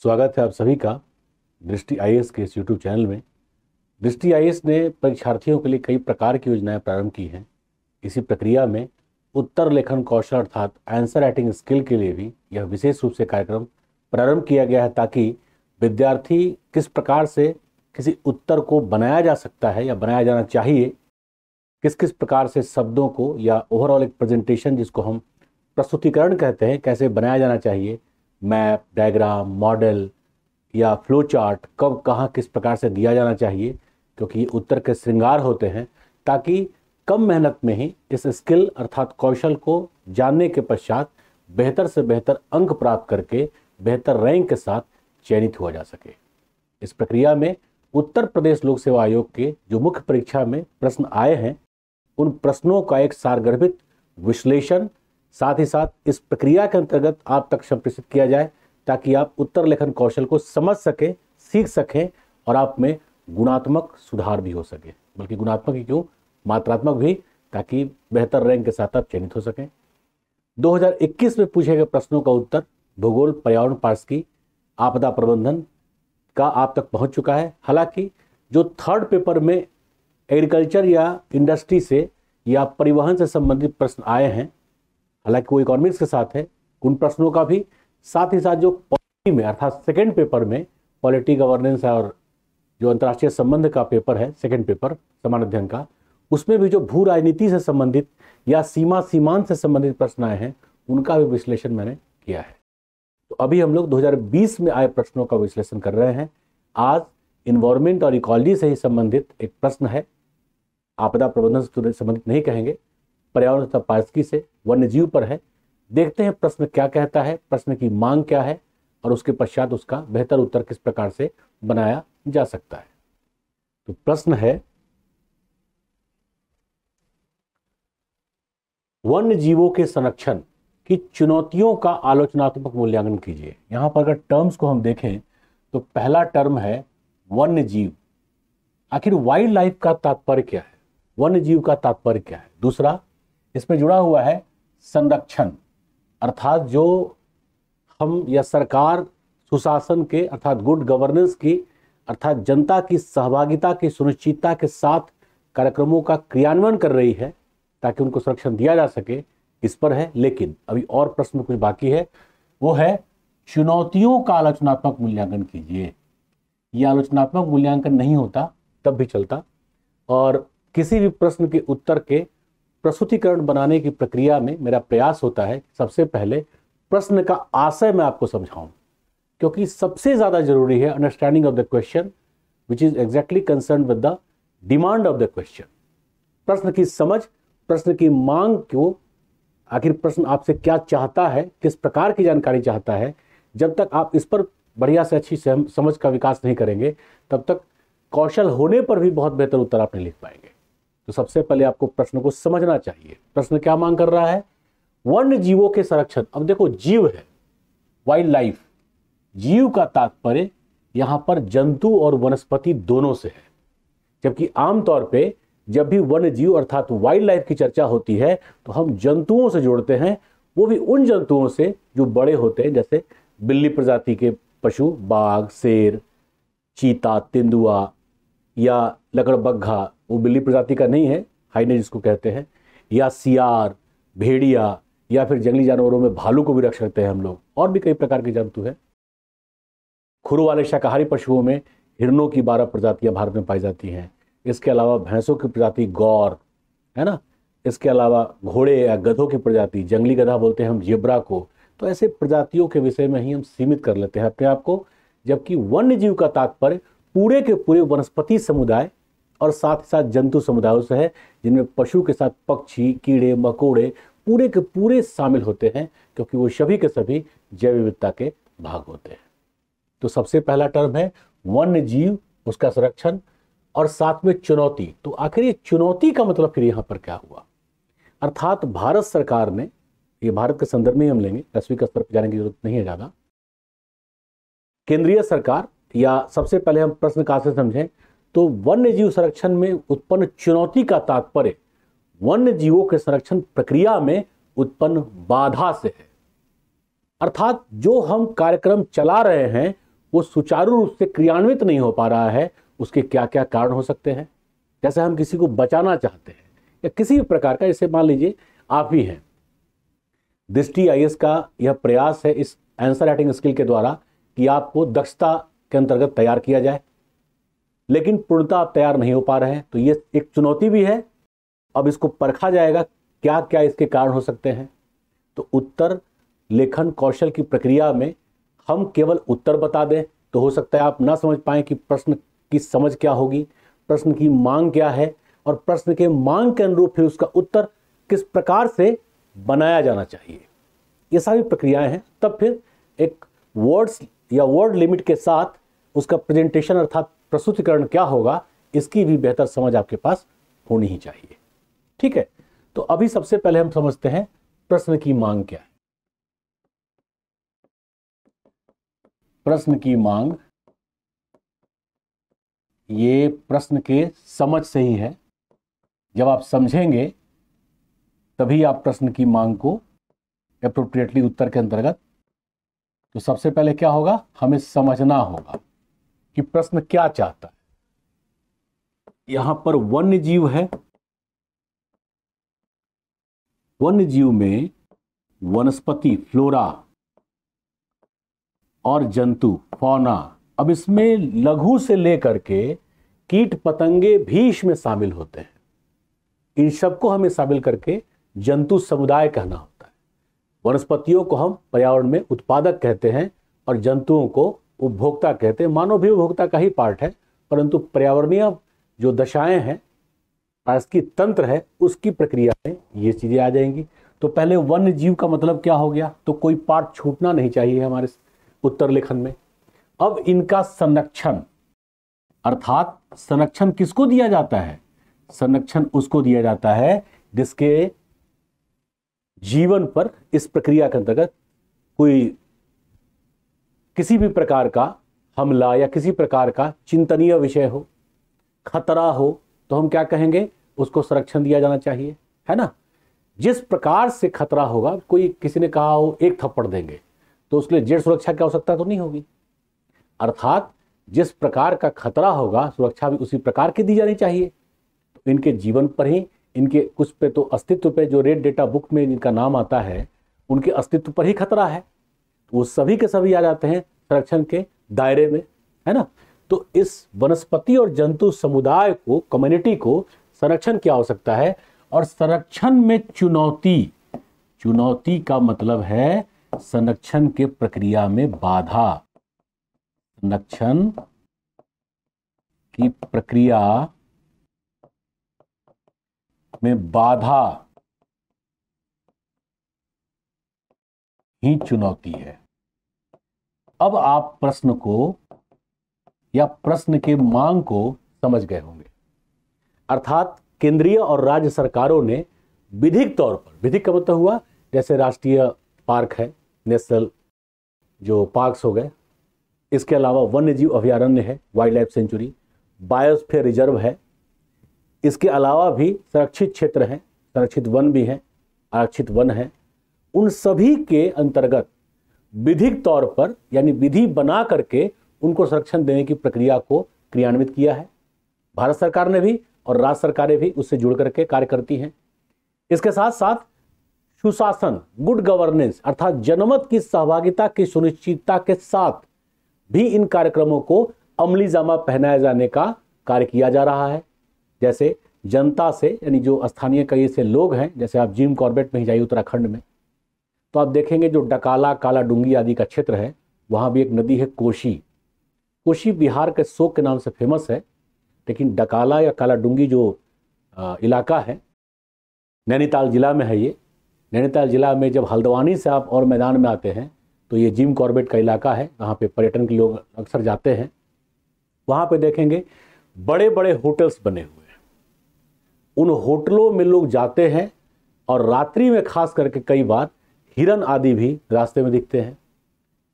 स्वागत है आप सभी का दृष्टि आईएएस के इस यूट्यूब चैनल में। दृष्टि आईएएस ने परीक्षार्थियों के लिए कई प्रकार की योजनाएं प्रारंभ की हैं। इसी प्रक्रिया में उत्तर लेखन कौशल अर्थात आंसर राइटिंग स्किल के लिए भी यह विशेष रूप से कार्यक्रम प्रारंभ किया गया है, ताकि विद्यार्थी किस प्रकार से किसी उत्तर को बनाया जा सकता है या बनाया जाना चाहिए, किस किस प्रकार से शब्दों को या ओवरऑल एक प्रेजेंटेशन जिसको हम प्रस्तुतिकरण कहते हैं कैसे बनाया जाना चाहिए, मैप, डायग्राम, मॉडल या फ्लो चार्ट कब कहाँ किस प्रकार से दिया जाना चाहिए, क्योंकि ये उत्तर के श्रृंगार होते हैं, ताकि कम मेहनत में ही इस स्किल अर्थात कौशल को जानने के पश्चात बेहतर से बेहतर अंक प्राप्त करके बेहतर रैंक के साथ चयनित हुआ जा सके। इस प्रक्रिया में उत्तर प्रदेश लोक सेवा आयोग के जो मुख्य परीक्षा में प्रश्न आए हैं, उन प्रश्नों का एक सारगर्भित विश्लेषण साथ ही साथ इस प्रक्रिया के अंतर्गत आप तक संप्रेषित किया जाए, ताकि आप उत्तर लेखन कौशल को समझ सकें, सीख सकें और आप में गुणात्मक सुधार भी हो सके, बल्कि गुणात्मक ही क्यों, मात्रात्मक भी, ताकि बेहतर रैंक के साथ आप चयनित हो सकें। 2021 में पूछे गए प्रश्नों का उत्तर भूगोल, पर्यावरण, पारिस्थितिकी, आपदा प्रबंधन का आप तक पहुंच चुका है। हालांकि जो थर्ड पेपर में एग्रीकल्चर या इंडस्ट्री से या परिवहन से संबंधित प्रश्न आए हैं, हालांकि वो इकोनॉमिक्स के साथ है, उन प्रश्नों का भी साथ ही साथ जो पॉलिटी में अर्थात सेकेंड पेपर में पॉलिटी, गवर्नेंस और जो अंतर्राष्ट्रीय संबंध का पेपर है, सेकेंड पेपर समान अध्ययन का, उसमें भी जो भू राजनीति से संबंधित या सीमांत से संबंधित प्रश्न आए हैं, उनका भी विश्लेषण मैंने किया है। तो अभी हम लोग 2020 में आए प्रश्नों का विश्लेषण कर रहे हैं। आज इन्वायरमेंट और इकोलॉजी से ही संबंधित एक प्रश्न है, आपदा प्रबंधन से संबंधित नहीं कहेंगे, पर्यावरण तथा पारिस्थितिकी से वन्यजीव पर है। देखते हैं प्रश्न क्या कहता है, प्रश्न की मांग क्या है और उसके पश्चात उसका बेहतर उत्तर किस प्रकार से बनाया जा सकता है। तो प्रश्न है, वन्य जीवों के संरक्षण की चुनौतियों का आलोचनात्मक मूल्यांकन कीजिए। यहां पर अगर टर्म्स को हम देखें तो पहला टर्म है वन्य जीव। आखिर वाइल्ड लाइफ का तात्पर्य क्या है, वन्य जीव का तात्पर्य क्या है। दूसरा इसमें जुड़ा हुआ है संरक्षण, अर्थात जो हम या सरकार सुशासन के अर्थात गुड गवर्नेंस की अर्थात जनता की सहभागिता की सुनिश्चितता के साथ कार्यक्रमों का क्रियान्वयन कर रही है ताकि उनको संरक्षण दिया जा सके, इस पर है। लेकिन अभी और प्रश्न कुछ बाकी है, वो है चुनौतियों का आलोचनात्मक मूल्यांकन कीजिए। यह आलोचनात्मक मूल्यांकन नहीं होता तब भी चलता, और किसी भी प्रश्न के उत्तर के प्रस्तुतिकरण बनाने की प्रक्रिया में मेरा प्रयास होता है सबसे पहले प्रश्न का आशय मैं आपको समझाऊं, क्योंकि सबसे ज्यादा जरूरी है understanding of the question which is exactly concern with the demand of the question. प्रश्न की समझ, प्रश्न की मांग को, आखिर प्रश्न आपसे क्या चाहता है, किस प्रकार की जानकारी चाहता है, जब तक आप इस पर बढ़िया से अच्छी समझ का विकास नहीं करेंगे तब तक कौशल होने पर भी बहुत बेहतर उत्तर आप नहीं लिख पाएंगे। तो सबसे पहले आपको प्रश्न को समझना चाहिए। प्रश्न क्या मांग कर रहा है, वन्य जीवों के संरक्षण। अब देखो, जीव है, वाइल्ड लाइफ, जीव का तात्पर्य यहां पर जंतु और वनस्पति दोनों से है, जबकि आमतौर पे जब भी वन्य जीव अर्थात वाइल्ड लाइफ की चर्चा होती है तो हम जंतुओं से जोड़ते हैं, वो भी उन जंतुओं से जो बड़े होते हैं, जैसे बिल्ली प्रजाति के पशु, बाघ, शेर, चीता, तेंदुआ या लकड़बग्घा, वो बिल्ली प्रजाति का नहीं है, हाइने जिसको कहते हैं, या सियार, भेड़िया, या फिर जंगली जानवरों में भालू को भी रख सकते हैं हम लोग। और भी कई प्रकार के जंतु हैं। खुरों वाले शाकाहारी पशुओं में हिरणों की 12 प्रजातियां भारत में पाई जाती हैं। इसके अलावा भैंसों की प्रजाति गौर है ना, इसके अलावा घोड़े या गधों की प्रजाति, जंगली गधा बोलते हैं हम जेब्रा को। तो ऐसे प्रजातियों के विषय में ही हम सीमित कर लेते हैं अपने आप को, जबकि वन्य जीव का तात्पर्य पूरे के पूरे वनस्पति समुदाय और साथ ही साथ जंतु समुदायों से है, जिनमें पशु के साथ पक्षी, कीड़े मकोड़े पूरे के पूरे शामिल होते हैं, क्योंकि वो सभी के सभी जैव विविधता के भाग होते हैं। तो सबसे पहला टर्म है वन्य जीव, उसका संरक्षण, और साथ में चुनौती। तो आखिर ये चुनौती का मतलब फिर यहां पर क्या हुआ, अर्थात भारत सरकार ने, ये भारत के संदर्भ में हम लेंगे, वैश्विक स्तर पर जाने की जरूरत नहीं है ज्यादा, केंद्रीय सरकार, या सबसे पहले हम प्रश्न का से समझें तो वन्य जीव संरक्षण में उत्पन्न चुनौती का तात्पर्य वन्य जीवों के संरक्षण प्रक्रिया में उत्पन्न बाधा से है। अर्थात जो हम कार्यक्रम चला रहे हैं वो सुचारू रूप से क्रियान्वित नहीं हो पा रहा है, उसके क्या क्या कारण हो सकते हैं। जैसे हम किसी को बचाना चाहते हैं या किसी भी प्रकार का, जैसे मान लीजिए आप ही हैं, दृष्टि आईएएस का यह प्रयास है इस आंसर राइटिंग स्किल के द्वारा कि आपको दक्षता के अंतर्गत तैयार किया जाए, लेकिन पूर्णतः आप तैयार नहीं हो पा रहे हैं, तो ये एक चुनौती भी है। अब इसको परखा जाएगा क्या क्या इसके कारण हो सकते हैं। तो उत्तर लेखन कौशल की प्रक्रिया में हम केवल उत्तर बता दें तो हो सकता है आप ना समझ पाएं कि प्रश्न की समझ क्या होगी, प्रश्न की मांग क्या है, और प्रश्न के मांग के अनुरूप फिर उसका उत्तर किस प्रकार से बनाया जाना चाहिए। ये सारी प्रक्रियाएं हैं। तब फिर एक वर्ड्स या वर्ड लिमिट के साथ उसका प्रेजेंटेशन अर्थात प्रस्तुतिकरण क्या होगा, इसकी भी बेहतर समझ आपके पास होनी ही चाहिए। ठीक है, तो अभी सबसे पहले हम समझते हैं प्रश्न की मांग क्या है। प्रश्न की मांग ये प्रश्न के समझ से ही है। जब आप समझेंगे तभी आप प्रश्न की मांग को एप्रोप्रिएटली उत्तर के अंतर्गत, तो सबसे पहले क्या होगा, हमें समझना होगा कि प्रश्न क्या चाहता है। यहां पर वन्य जीव है, वन्य जीव में वनस्पति फ्लोरा और जंतु फौना, अब इसमें लघु से लेकर के कीट पतंगे भी इसमें शामिल होते हैं। इन सबको हमें शामिल करके जंतु समुदाय कहना होता है। वनस्पतियों को हम पर्यावरण में उत्पादक कहते हैं और जंतुओं को उपभोक्ता कहते हैं। मानव भी उपभोक्ता का ही पार्ट है, परंतु पर्यावरणीय जो दशाएं हैं, पारिस्थितिकी तंत्र है, उसकी प्रक्रिया में ये चीजें आ जाएंगी। तो पहले वन्य जीव का मतलब क्या हो गया, तो कोई पार्ट छूटना नहीं चाहिए हमारे उत्तर लेखन में। अब इनका संरक्षण, अर्थात संरक्षण किसको दिया जाता है, संरक्षण उसको दिया जाता है जिसके जीवन पर इस प्रक्रिया के अंतर्गत कोई किसी भी प्रकार का हमला या किसी प्रकार का चिंतनीय विषय हो, खतरा हो, तो हम क्या कहेंगे, उसको संरक्षण दिया जाना चाहिए, है ना। जिस प्रकार से खतरा होगा, कोई किसी ने कहा हो एक थप्पड़ देंगे, तो उसके लिए जेड सुरक्षा की आवश्यकता तो नहीं होगी। अर्थात जिस प्रकार का खतरा होगा, सुरक्षा भी उसी प्रकार की दी जानी चाहिए। तो इनके जीवन पर ही, इनके कुछ पे तो अस्तित्व पे, जो रेड डेटा बुक में जिनका नाम आता है, उनके अस्तित्व पर ही खतरा है, वो सभी के सभी आ जाते हैं संरक्षण के दायरे में, है ना। तो इस वनस्पति और जंतु समुदाय को, कम्युनिटी को संरक्षण की आवश्यकता है। और संरक्षण में चुनौती, चुनौती का मतलब है संरक्षण के प्रक्रिया में बाधा, संरक्षण की प्रक्रिया में बाधा ही चुनौती है। अब आप प्रश्न को या प्रश्न के मांग को समझ गए होंगे। अर्थात केंद्रीय और राज्य सरकारों ने विधिक तौर पर, विधिक का मतलब हुआ जैसे राष्ट्रीय पार्क है, नेशनल जो पार्क्स हो गए, इसके अलावा वन्य जीव अभयारण्य है, wild life sanctuary, biosphere reserve है, इसके अलावा भी संरक्षित क्षेत्र हैं, संरक्षित वन भी हैं, आरक्षित वन है, उन सभी के अंतर्गत विधिक तौर पर यानी विधि बना करके उनको संरक्षण देने की प्रक्रिया को क्रियान्वित किया है। भारत सरकार ने भी और राज्य सरकारें भी उससे जुड़ करके कार्य करती हैं। इसके साथ साथ सुशासन, गुड गवर्नेंस, अर्थात जनमत की सहभागिता की सुनिश्चितता के साथ भी इन कार्यक्रमों को अमली जामा पहनाए जाने का कार्य किया जा रहा है। जैसे जनता से, यानी जो स्थानीय कई ऐसे लोग हैं, जैसे आप जिम कॉर्बेट में ही जाइए उत्तराखंड में, तो आप देखेंगे जो डकाला, काला डूंगी आदि का क्षेत्र है, वहाँ भी एक नदी है कोशी। कोशी बिहार के शोक के नाम से फेमस है, लेकिन डकाला या काला डूंगी जो इलाका है, नैनीताल जिला में है। ये नैनीताल जिला में जब हल्द्वानी से आप और मैदान में आते हैं तो ये जिम कॉर्बेट का इलाका है, वहाँ पे पर्यटन के लोग अक्सर जाते हैं। वहाँ पे देखेंगे बड़े बड़े होटल्स बने हुए हैं, उन होटलों में लोग जाते हैं और रात्रि में खास करके कई बार हिरन आदि भी रास्ते में दिखते हैं।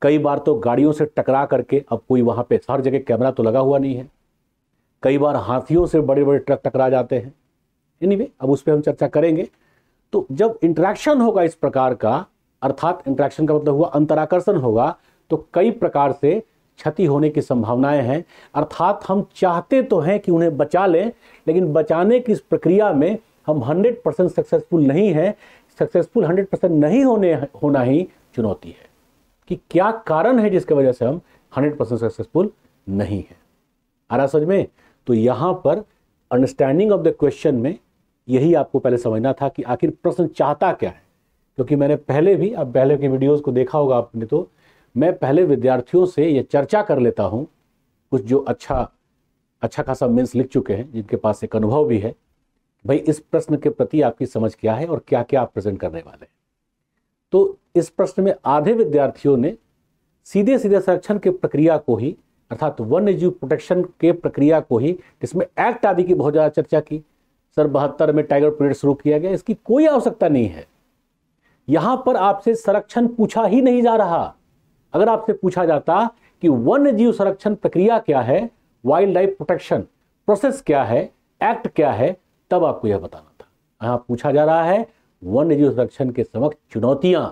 कई बार तो गाड़ियों से टकरा करके, अब कोई वहाँ पे हर जगह कैमरा तो लगा हुआ नहीं है, कई बार हाथियों से बड़े बड़े ट्रक टकरा जाते हैं। एनीवे, अब उस पर हम चर्चा करेंगे। तो जब इंटरेक्शन होगा इस प्रकार का, अर्थात इंटरेक्शन का मतलब हुआ अंतराकर्षण होगा, तो कई प्रकार से क्षति होने की संभावनाएं हैं। अर्थात हम चाहते तो हैं कि उन्हें बचा लें, लेकिन बचाने की इस प्रक्रिया में हम 100% सक्सेसफुल नहीं हैं। सक्सेसफुल 100% नहीं होना ही चुनौती है कि क्या कारण है जिसकी वजह से हम 100% सक्सेसफुल नहीं हैं। आ रहा समझ में? तो यहां पर अंडरस्टैंडिंग ऑफ द क्वेश्चन में यही आपको पहले समझना था कि आखिर प्रश्न चाहता क्या है। क्योंकि मैंने पहले भी, अब पहले के वीडियोस को देखा होगा आपने, तो मैं पहले विद्यार्थियों से ये चर्चा कर लेता हूं, कुछ जो अच्छा खासा मेंस लिख चुके हैं, जिनके पास एक अनुभव भी है, भाई इस प्रश्न के प्रति आपकी समझ क्या है और क्या क्या आप प्रेजेंट करने वाले हैं। तो इस प्रश्न में आधे विद्यार्थियों ने सीधे संरक्षण के प्रक्रिया को ही, अर्थात वन्य जीव प्रोटेक्शन के प्रक्रिया को ही, जिसमें एक्ट आदि की बहुत ज्यादा चर्चा की, सर 72 में टाइगर पीरियड शुरू किया गया, इसकी कोई आवश्यकता नहीं है। यहां पर आपसे संरक्षण पूछा ही नहीं जा रहा। अगर आपसे पूछा जाता कि वन्य जीव संरक्षण प्रक्रिया क्या है, वाइल्ड लाइफ प्रोटेक्शन प्रोसेस क्या है, एक्ट क्या है, तब आपको यह बताना था। यहां पूछा जा रहा है वन्य जीव संरक्षण के समक्ष चुनौतियां,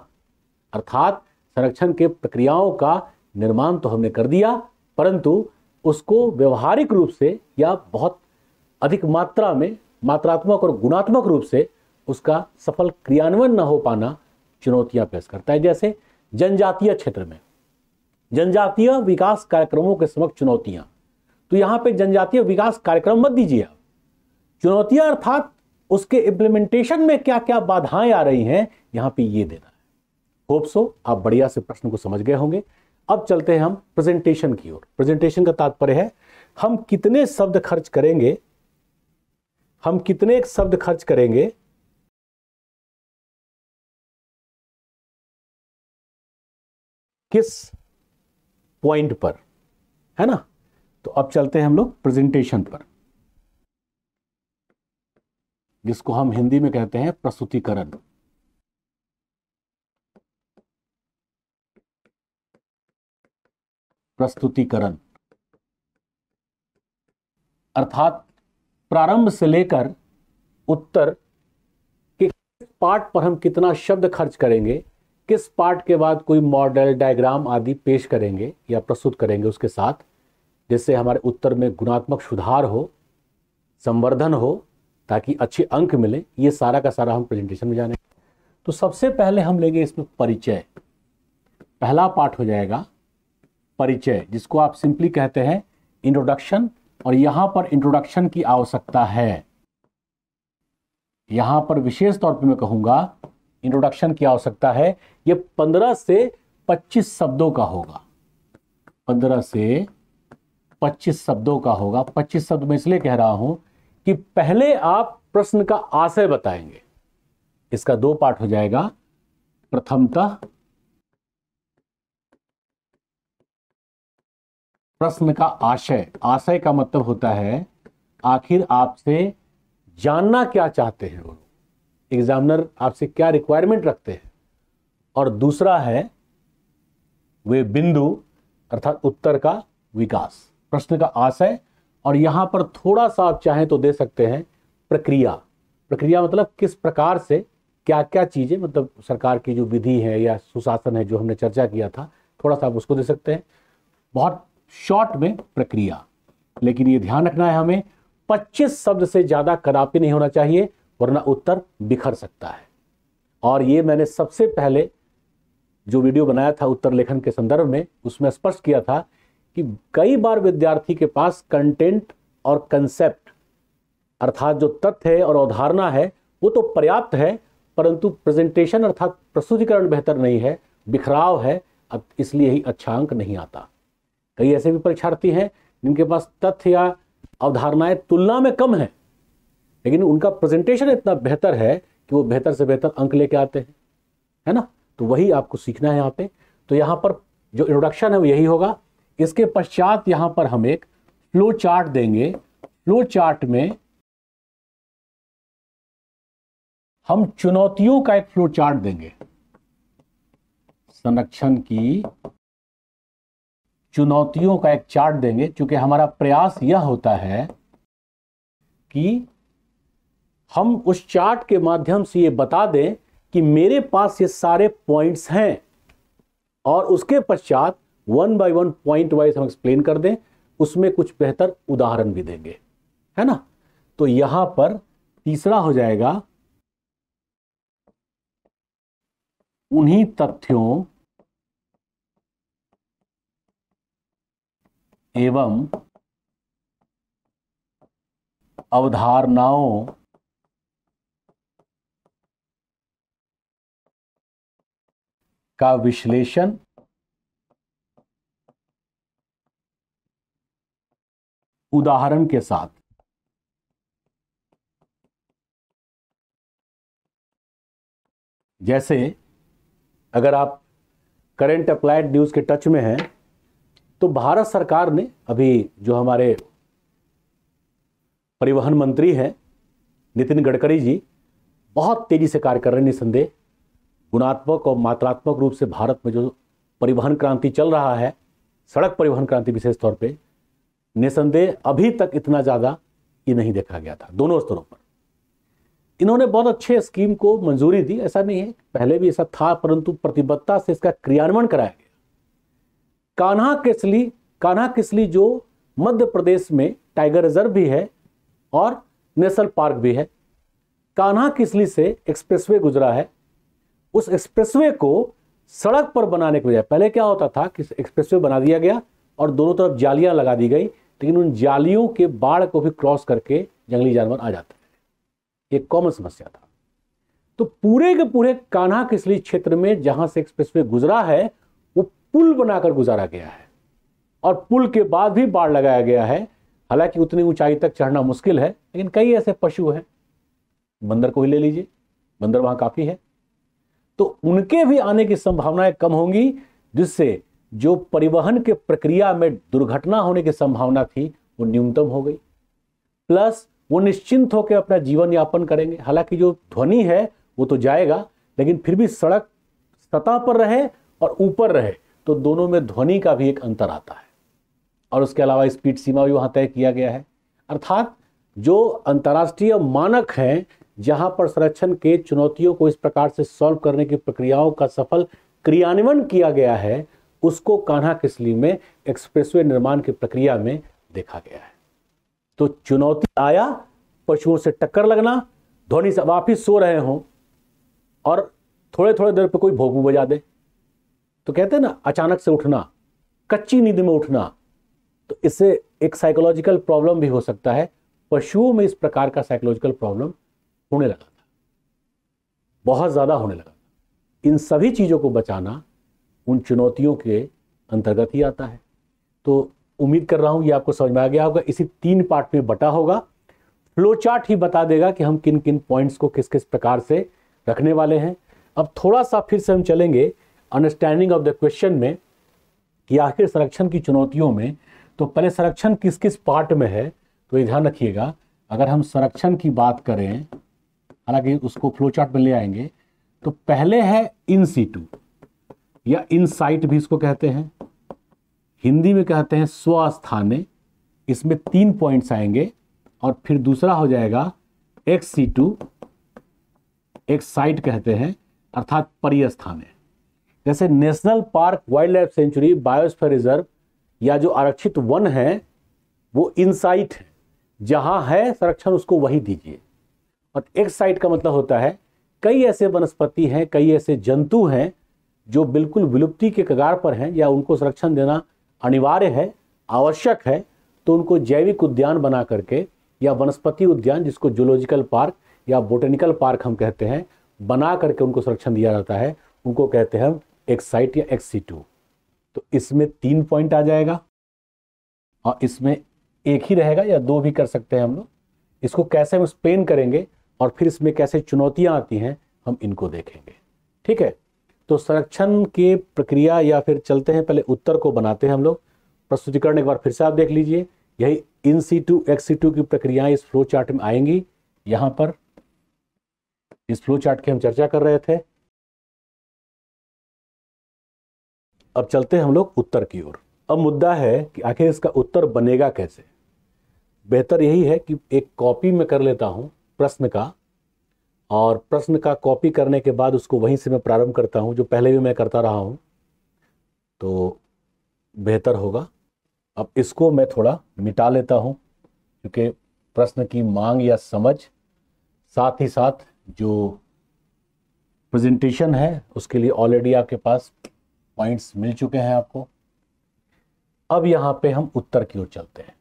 अर्थात संरक्षण के प्रक्रियाओं का निर्माण तो हमने कर दिया, परंतु उसको व्यवहारिक रूप से या बहुत अधिक मात्रा में, मात्रात्मक और गुणात्मक रूप से उसका सफल क्रियान्वयन न हो पाना चुनौतियां पेश करता है। जैसे जनजातीय क्षेत्र में जनजातीय विकास कार्यक्रमों के समक्ष चुनौतियां, तो यहां पे जनजातीय विकास कार्यक्रम मत दीजिए आप, चुनौतियां अर्थात उसके इंप्लीमेंटेशन में क्या क्या बाधाएं आ रही हैं, यहां पे ये देना है। होप सो आप बढ़िया से प्रश्न को समझ गए होंगे। अब चलते हैं हम प्रेजेंटेशन की ओर। प्रेजेंटेशन का तात्पर्य है हम कितने शब्द खर्च करेंगे, हम कितने शब्द खर्च करेंगे किस पॉइंट पर, है ना। तो अब चलते हैं हम लोग प्रेजेंटेशन पर, जिसको हम हिंदी में कहते हैं प्रस्तुतिकरण। प्रस्तुतिकरण अर्थात प्रारंभ से लेकर उत्तर के किस पार्ट पर हम कितना शब्द खर्च करेंगे, किस पार्ट के बाद कोई मॉडल, डायग्राम आदि पेश करेंगे या प्रस्तुत करेंगे उसके साथ, जिससे हमारे उत्तर में गुणात्मक सुधार हो, संवर्धन हो, ताकि अच्छे अंक मिले। ये सारा का सारा हम प्रेजेंटेशन में जानेंगे। तो सबसे पहले हम लेंगे इसमें परिचय। पहला पार्ट हो जाएगा परिचय, जिसको आप सिंपली कहते हैं इंट्रोडक्शन। और यहां पर इंट्रोडक्शन की आवश्यकता है, यहां पर विशेष तौर पे मैं कहूंगा इंट्रोडक्शन की आवश्यकता है। ये 15 से 25 शब्दों का होगा, 15 से 25 शब्दों का होगा। 25 शब्द मैं इसलिए कह रहा हूं कि पहले आप प्रश्न का आशय बताएंगे। इसका 2 पार्ट हो जाएगा। प्रथमतः प्रश्न का आशय। आशय का मतलब होता है आखिर आपसे जानना क्या चाहते हैं वो, एग्जामिनर आपसे क्या रिक्वायरमेंट रखते हैं। और दूसरा है वे बिंदु, अर्थात उत्तर का विकास। प्रश्न का आशय, और यहां पर थोड़ा सा आप चाहें तो दे सकते हैं प्रक्रिया। प्रक्रिया मतलब किस प्रकार से क्या क्या चीजें, मतलब सरकार की जो विधि है या सुशासन है जो हमने चर्चा किया था, थोड़ा सा आप उसको दे सकते हैं। बहुत शॉर्ट में प्रक्रिया, लेकिन ये ध्यान रखना है हमें 25 शब्द से ज्यादा कदापि नहीं होना चाहिए, वरना उत्तर बिखर सकता है। और ये मैंने सबसे पहले जो वीडियो बनाया था उत्तर लेखन के संदर्भ में, उसमें स्पष्ट किया था कि कई बार विद्यार्थी के पास कंटेंट और कंसेप्ट, अर्थात जो तथ्य है और अवधारणा है वो तो पर्याप्त है, परंतु प्रेजेंटेशन अर्थात प्रस्तुतिकरण बेहतर नहीं है, बिखराव है, अब इसलिए ही अच्छा अंक नहीं आता। कई ऐसे भी परीक्षार्थी हैं जिनके पास तथ्य या अवधारणाएं तुलना में कम है, लेकिन उनका प्रेजेंटेशन इतना बेहतर है कि वो बेहतर से बेहतर अंक लेके आते हैं, है ना। तो वही आपको सीखना है यहाँ पे। तो यहाँ पर जो इंट्रोडक्शन है वो यही होगा। इसके पश्चात यहाँ पर हम एक फ्लो चार्ट देंगे। फ्लो चार्ट में हम चुनौतियों का एक फ्लो चार्ट देंगे। संरक्षण की चुनौतियों का एक चार्ट देंगे, क्योंकि हमारा प्रयास यह होता है कि हम उस चार्ट के माध्यम से ये बता दें कि मेरे पास ये सारे पॉइंट्स हैं, और उसके पश्चात one by one point wise हम एक्सप्लेन कर दें, उसमें कुछ बेहतर उदाहरण भी देंगे, है ना। तो यहां पर तीसरा हो जाएगा उन्हीं तथ्यों एवं अवधारणाओं का विश्लेषण उदाहरण के साथ। जैसे अगर आप करंट अप्लाइड न्यूज के टच में हैं तो भारत सरकार ने अभी जो हमारे परिवहन मंत्री हैं नितिन गडकरी जी बहुत तेजी से कार्य कर रहे हैं। निसंदेह गुणात्मक और मात्रात्मक रूप से भारत में जो परिवहन क्रांति चल रहा है, सड़क परिवहन क्रांति विशेष तौर पे, निसंदेह अभी तक इतना ज़्यादा ये नहीं देखा गया था दोनों स्तरों पर। इन्होंने बहुत अच्छे स्कीम को मंजूरी दी, ऐसा नहीं है, पहले भी ऐसा था, परंतु प्रतिबद्धता से इसका क्रियान्वयन कराया गया। कान्हा किसली जो मध्य प्रदेश में टाइगर रिजर्व भी है और नेशनल पार्क भी है। कान्हा किसली से एक्सप्रेसवे गुजरा है। उस एक्सप्रेसवे को सड़क पर बनाने के बजाय पहले क्या होता था कि एक्सप्रेसवे बना दिया गया और दोनों तरफ जालियां लगा दी गई, लेकिन उन जालियों के बाढ़ को भी क्रॉस करके जंगली जानवर आ जाते थे। एक कॉमन समस्या था। तो पूरे के पूरे कान्हा किसली क्षेत्र में जहां से एक्सप्रेसवे गुजरा है वो पुल बनाकर गुजारा गया है और पुल के बाद भी बाढ़ लगाया गया है। हालांकि उतनी ऊंचाई तक चढ़ना मुश्किल है, लेकिन कई ऐसे पशु हैं, बंदर को ही ले लीजिए, बंदर वहां काफी है, तो उनके भी आने की संभावनाएं कम होंगी, जिससे जो परिवहन के प्रक्रिया में दुर्घटना होने की संभावना थी वो न्यूनतम हो गई। प्लस वो निश्चिंत होकर अपना जीवन यापन करेंगे। हालांकि जो ध्वनि है वो तो जाएगा, लेकिन फिर भी सड़क सतह पर रहे और ऊपर रहे तो दोनों में ध्वनि का भी एक अंतर आता है। और उसके अलावा स्पीड सीमा भी वहां तय किया गया है। अर्थात जो अंतर्राष्ट्रीय मानक हैं, जहां पर संरक्षण के चुनौतियों को इस प्रकार से सॉल्व करने की प्रक्रियाओं का सफल क्रियान्वयन किया गया है, उसको कान्हा किसली में एक्सप्रेसवे निर्माण की प्रक्रिया में देखा गया है। तो चुनौती आया, पशुओं से टक्कर लगना, ध्वनि से आप ही सो रहे हों और थोड़े थोड़े देर पे कोई भोंपू बजा दे, तो कहते हैं ना अचानक से उठना, कच्ची नींद में उठना, तो इससे एक साइकोलॉजिकल प्रॉब्लम भी हो सकता है। पशुओं में इस प्रकार का साइकोलॉजिकल प्रॉब्लम होने लगा था, बहुत ज्यादा होने लगा था। इन सभी चीजों को बचाना उन चुनौतियों के अंतर्गत ही आता है। तो उम्मीद कर रहा हूं ये आपको समझ में आ गया होगा। इसी 3 पार्ट में बटा होगा। फ्लो चार्ट ही बता देगा कि हम किन किन पॉइंट्स को किस किस प्रकार से रखने वाले हैं। अब थोड़ा सा फिर से हम चलेंगे अंडरस्टैंडिंग ऑफ द क्वेश्चन में कि आखिर संरक्षण की चुनौतियों में, तो पहले संरक्षण किस किस पार्ट में है, तो ये ध्यान रखिएगा। अगर हम संरक्षण की बात करें, हालांकि उसको फ्लो चार्ट में ले आएंगे, तो पहले है इन सीटू या इन साइट भी इसको कहते हैं, हिंदी में कहते हैं स्वस्थाने। इसमें 3 पॉइंट्स आएंगे और फिर दूसरा हो जाएगा एक्स सीटू, एक साइट कहते हैं, अर्थात परिस्थाने। जैसे national park, wild life sanctuary, biosphere reserve या जो आरक्षित वन है वो इनसाइट है, जहां है संरक्षण उसको वही दीजिए। और एक साइट का मतलब होता है कई ऐसे वनस्पति हैं, कई ऐसे जंतु हैं जो बिल्कुल विलुप्ति के कगार पर हैं या उनको संरक्षण देना अनिवार्य है, आवश्यक है, तो उनको जैविक उद्यान बना करके या वनस्पति उद्यान, जिसको जूलॉजिकल पार्क या बोटेनिकल पार्क हम कहते हैं, बना करके उनको संरक्षण दिया जाता है। उनको कहते हैं हम एक्स साइट या एक्स सीटू। तो इसमें 3 पॉइंट आ जाएगा और इसमें एक ही रहेगा या 2 भी कर सकते हैं हम लोग। इसको कैसे हम एक्सप्लेन करेंगे और फिर इसमें कैसे चुनौतियां आती हैं हम इनको देखेंगे। ठीक है, तो संरक्षण की प्रक्रिया या फिर चलते हैं, पहले उत्तर को बनाते हैं हम लोग। प्रस्तुतिकरण एक बार फिर से आप देख लीजिए। यही इन सीटू एक्स सीटू की प्रक्रियाएं इस फ्लो चार्ट में आएंगी। यहां पर इस फ्लो चार्ट की हम चर्चा कर रहे थे। अब चलते हैं हम लोग उत्तर की ओर। अब मुद्दा है कि आखिर इसका उत्तर बनेगा कैसे। बेहतर यही है कि एक कॉपी में कर लेता हूं प्रश्न का, और प्रश्न का कॉपी करने के बाद उसको वहीं से मैं प्रारंभ करता हूं, जो पहले भी मैं करता रहा हूं। तो बेहतर होगा। अब इसको मैं थोड़ा मिटा लेता हूं, क्योंकि प्रश्न की मांग या समझ, साथ ही साथ जो प्रेजेंटेशन है उसके लिए ऑलरेडी आपके पास पॉइंट्स मिल चुके हैं आपको। अब यहां पे हम उत्तर की ओर चलते हैं।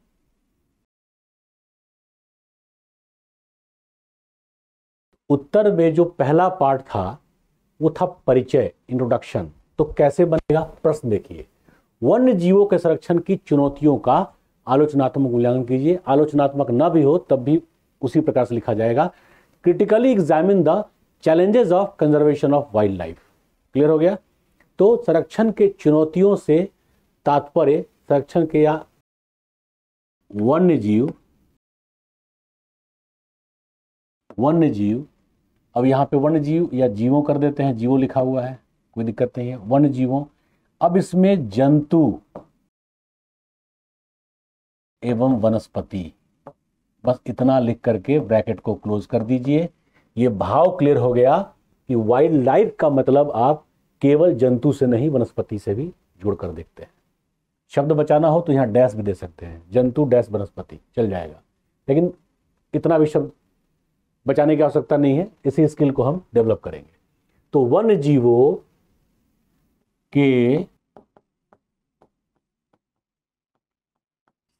उत्तर में जो पहला पार्ट था वो था परिचय, इंट्रोडक्शन। तो कैसे बनेगा, प्रश्न देखिए, वन्य जीवों के संरक्षण की चुनौतियों का आलोचनात्मक मूल्यांकन कीजिए। आलोचनात्मक ना भी हो तब भी उसी प्रकार से लिखा जाएगा। Critically examine the challenges of conservation of wild life. Clear हो गया। तो संरक्षण के चुनौतियों से तात्पर्य संरक्षण के या वन्य जीव, अब यहां पे वन्य जीव या जीवों कर देते हैं, जीवों लिखा हुआ है, कोई दिक्कत नहीं है, वन्य जीवों। अब इसमें जंतु एवं वनस्पति, बस इतना लिख करके ब्रैकेट को क्लोज कर दीजिए। ये भाव क्लियर हो गया कि वाइल्ड लाइफ का मतलब आप केवल जंतु से नहीं, वनस्पति से भी जोड़ कर देखते हैं। शब्द बचाना हो तो यहां डैश भी दे सकते हैं, जंतु डैश वनस्पति चल जाएगा, लेकिन इतना भी शब्द बचाने की आवश्यकता नहीं है, इसी स्किल को हम डेवलप करेंगे। तो वन्य जीवों के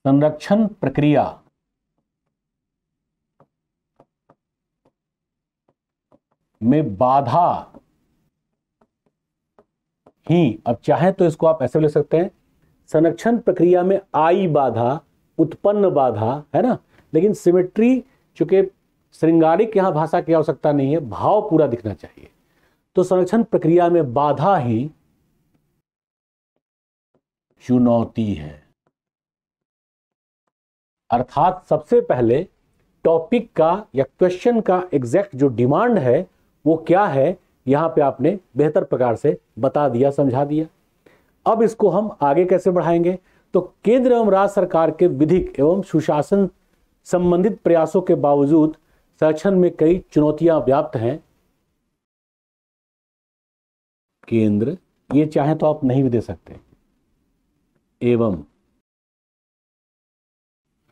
संरक्षण प्रक्रिया में बाधा ही, अब चाहे तो इसको आप ऐसे ले सकते हैं, संरक्षण प्रक्रिया में आई बाधा, उत्पन्न बाधा, है ना, लेकिन सिमेट्री, चूंकि श्रृंगारिक यहां भाषा की आवश्यकता नहीं है, भाव पूरा दिखना चाहिए। तो संरक्षण प्रक्रिया में बाधा ही चुनौती है। अर्थात सबसे पहले टॉपिक का या क्वेश्चन का एग्जैक्ट जो डिमांड है वो क्या है, यहां पे आपने बेहतर प्रकार से बता दिया, समझा दिया। अब इसको हम आगे कैसे बढ़ाएंगे, तो केंद्र एवं राज्य सरकार के विधिक एवं सुशासन संबंधित प्रयासों के बावजूद संरक्षण में कई चुनौतियां व्याप्त हैं। केंद्र, ये चाहे तो आप नहीं भी दे सकते, एवं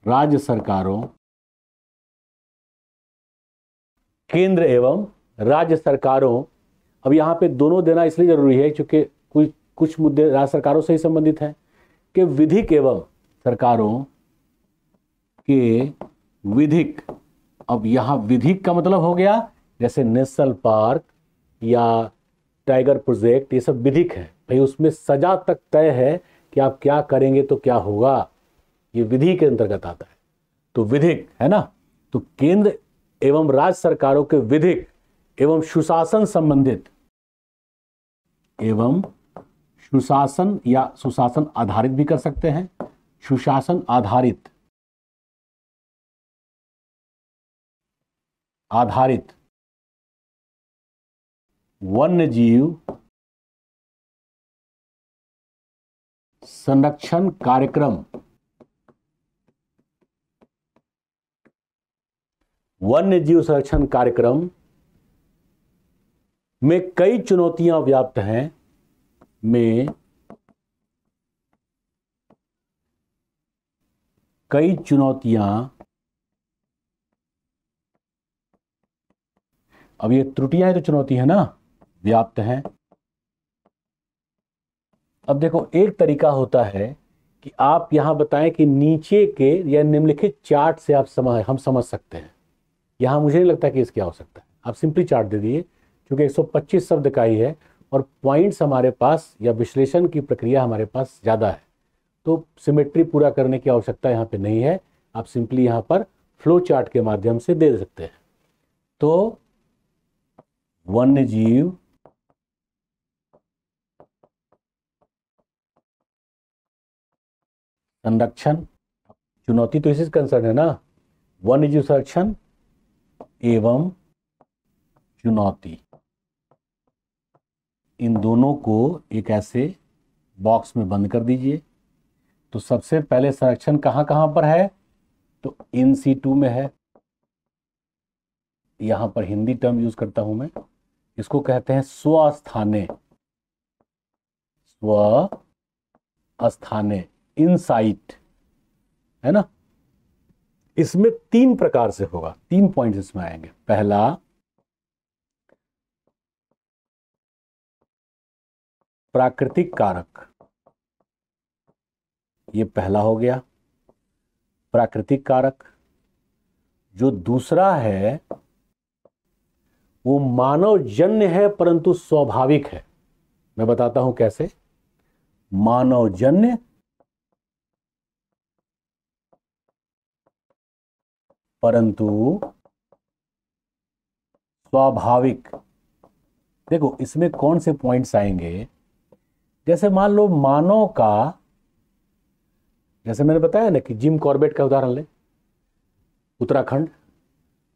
राज्य सरकारों, केंद्र एवं राज्य सरकारों। अब यहां पे दोनों देना इसलिए जरूरी है क्योंकि कुछ मुद्दे राज्य सरकारों से ही संबंधित हैं, कि विधिक एवं सरकारों के विधिक। अब यहां विधिक का मतलब हो गया जैसे नेशनल पार्क या टाइगर प्रोजेक्ट, ये सब विधिक है भाई, उसमें सजा तक तय है कि आप क्या करेंगे तो क्या होगा, ये विधि के अंतर्गत आता है, तो विधिक है ना। तो केंद्र एवं राज्य सरकारों के विधिक एवं सुशासन संबंधित, एवं सुशासन या सुशासन आधारित भी कर सकते हैं, सुशासन आधारित वन्य जीव संरक्षण कार्यक्रम, वन्य जीव संरक्षण कार्यक्रम में कई चुनौतियां व्याप्त हैं, में कई चुनौतियां, अब ये त्रुटियां है तो चुनौती है ना, व्याप्त हैं। अब देखो एक तरीका होता है कि आप यहां बताएं कि नीचे के या निम्नलिखित चार्ट से आप हम समझ सकते हैं। यहां मुझे नहीं लगता कि इसकी आवश्यकता है, आप सिंपली चार्ट दे दिए, क्योंकि 125 शब्द का ही है और पॉइंट्स हमारे पास या विश्लेषण की प्रक्रिया हमारे पास ज़्यादा है, तो सिमेट्री पूरा करने की आवश्यकता यहाँ पे नहीं है। आप सिंपली यहाँ पर फ्लो चार्ट के माध्यम से दे सकते हैं। तो वन्य जीव संरक्षण, चुनौती तो इसी से कंसर्न है ना, वन्य जीव संरक्षण एवं चुनौती, इन दोनों को एक ऐसे बॉक्स में बंद कर दीजिए। तो सबसे पहले संरक्षण कहां कहां पर है, तो NC2 में है। यहां पर हिंदी टर्म यूज करता हूं मैं, इसको कहते हैं स्वस्थाने, अस्थाने, इनसाइट, है ना। इसमें 3 प्रकार से होगा, 3 पॉइंट्स इसमें आएंगे। पहला, प्राकृतिक कारक, ये पहला हो गया प्राकृतिक कारक। जो दूसरा है वो मानवजन्य है परंतु स्वाभाविक है। मैं बताता हूं कैसे। मानवजन्य परंतु स्वाभाविक। देखो इसमें कौन से पॉइंट्स आएंगे, जैसे मान लो मानव का, जैसे मैंने बताया ना कि जिम कॉर्बेट का उदाहरण ले, उत्तराखंड।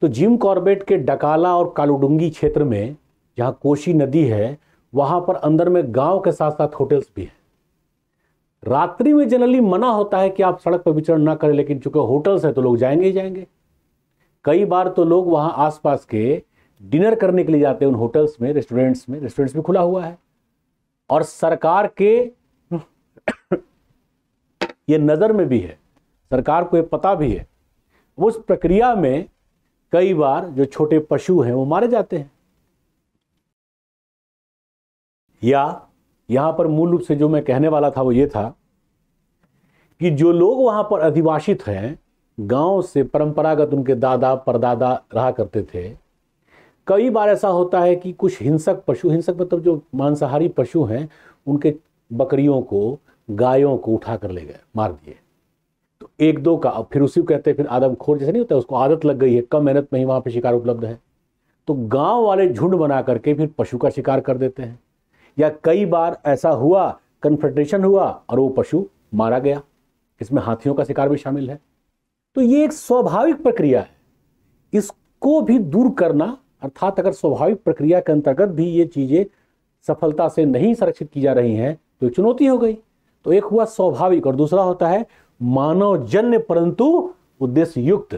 तो जिम कॉर्बेट के डकाला और कालुडुंगी क्षेत्र में जहां कोसी नदी है, वहां पर अंदर में गांव के साथ साथ होटल्स भी है। रात्रि में जनरली मना होता है कि आप सड़क पर विचरण ना करें, लेकिन चूंकि होटल्स है तो लोग जाएंगे ही जाएंगे। कई बार तो लोग वहां आसपास के डिनर करने के लिए जाते हैं उन होटल्स में, रेस्टोरेंट्स भी खुला हुआ है। और सरकार के ये नजर में भी है, सरकार को ये पता भी है। उस प्रक्रिया में कई बार जो छोटे पशु हैं वो मारे जाते हैं। या यहां पर मूल रूप से जो मैं कहने वाला था वो ये था कि जो लोग वहां पर अधिवासित हैं, गांव से परंपरागत उनके दादा परदादा रहा करते थे, कई बार ऐसा होता है कि कुछ हिंसक पशु, हिंसक मतलब जो मांसाहारी पशु हैं, उनके बकरियों को, गायों को उठा कर ले गए, मार दिए। तो 1-2 का, फिर उसी को कहते हैं फिर आदमखोर जैसे नहीं होता, उसको आदत लग गई है, कम मेहनत में ही वहां पर शिकार उपलब्ध है, तो गांव वाले झुंड बना करके फिर पशु का शिकार कर देते हैं। या कई बार ऐसा हुआ, कन्फ्रंटेशन हुआ और वो पशु मारा गया। इसमें हाथियों का शिकार भी शामिल है। तो ये एक स्वाभाविक प्रक्रिया है, इसको भी दूर करना, अर्थात अगर स्वाभाविक प्रक्रिया के अंतर्गत भी ये चीजें सफलता से नहीं संरक्षित की जा रही हैं तो चुनौती हो गई। तो एक हुआ स्वाभाविक और दूसरा होता है मानवजन्य परंतु उद्देश्य युक्त।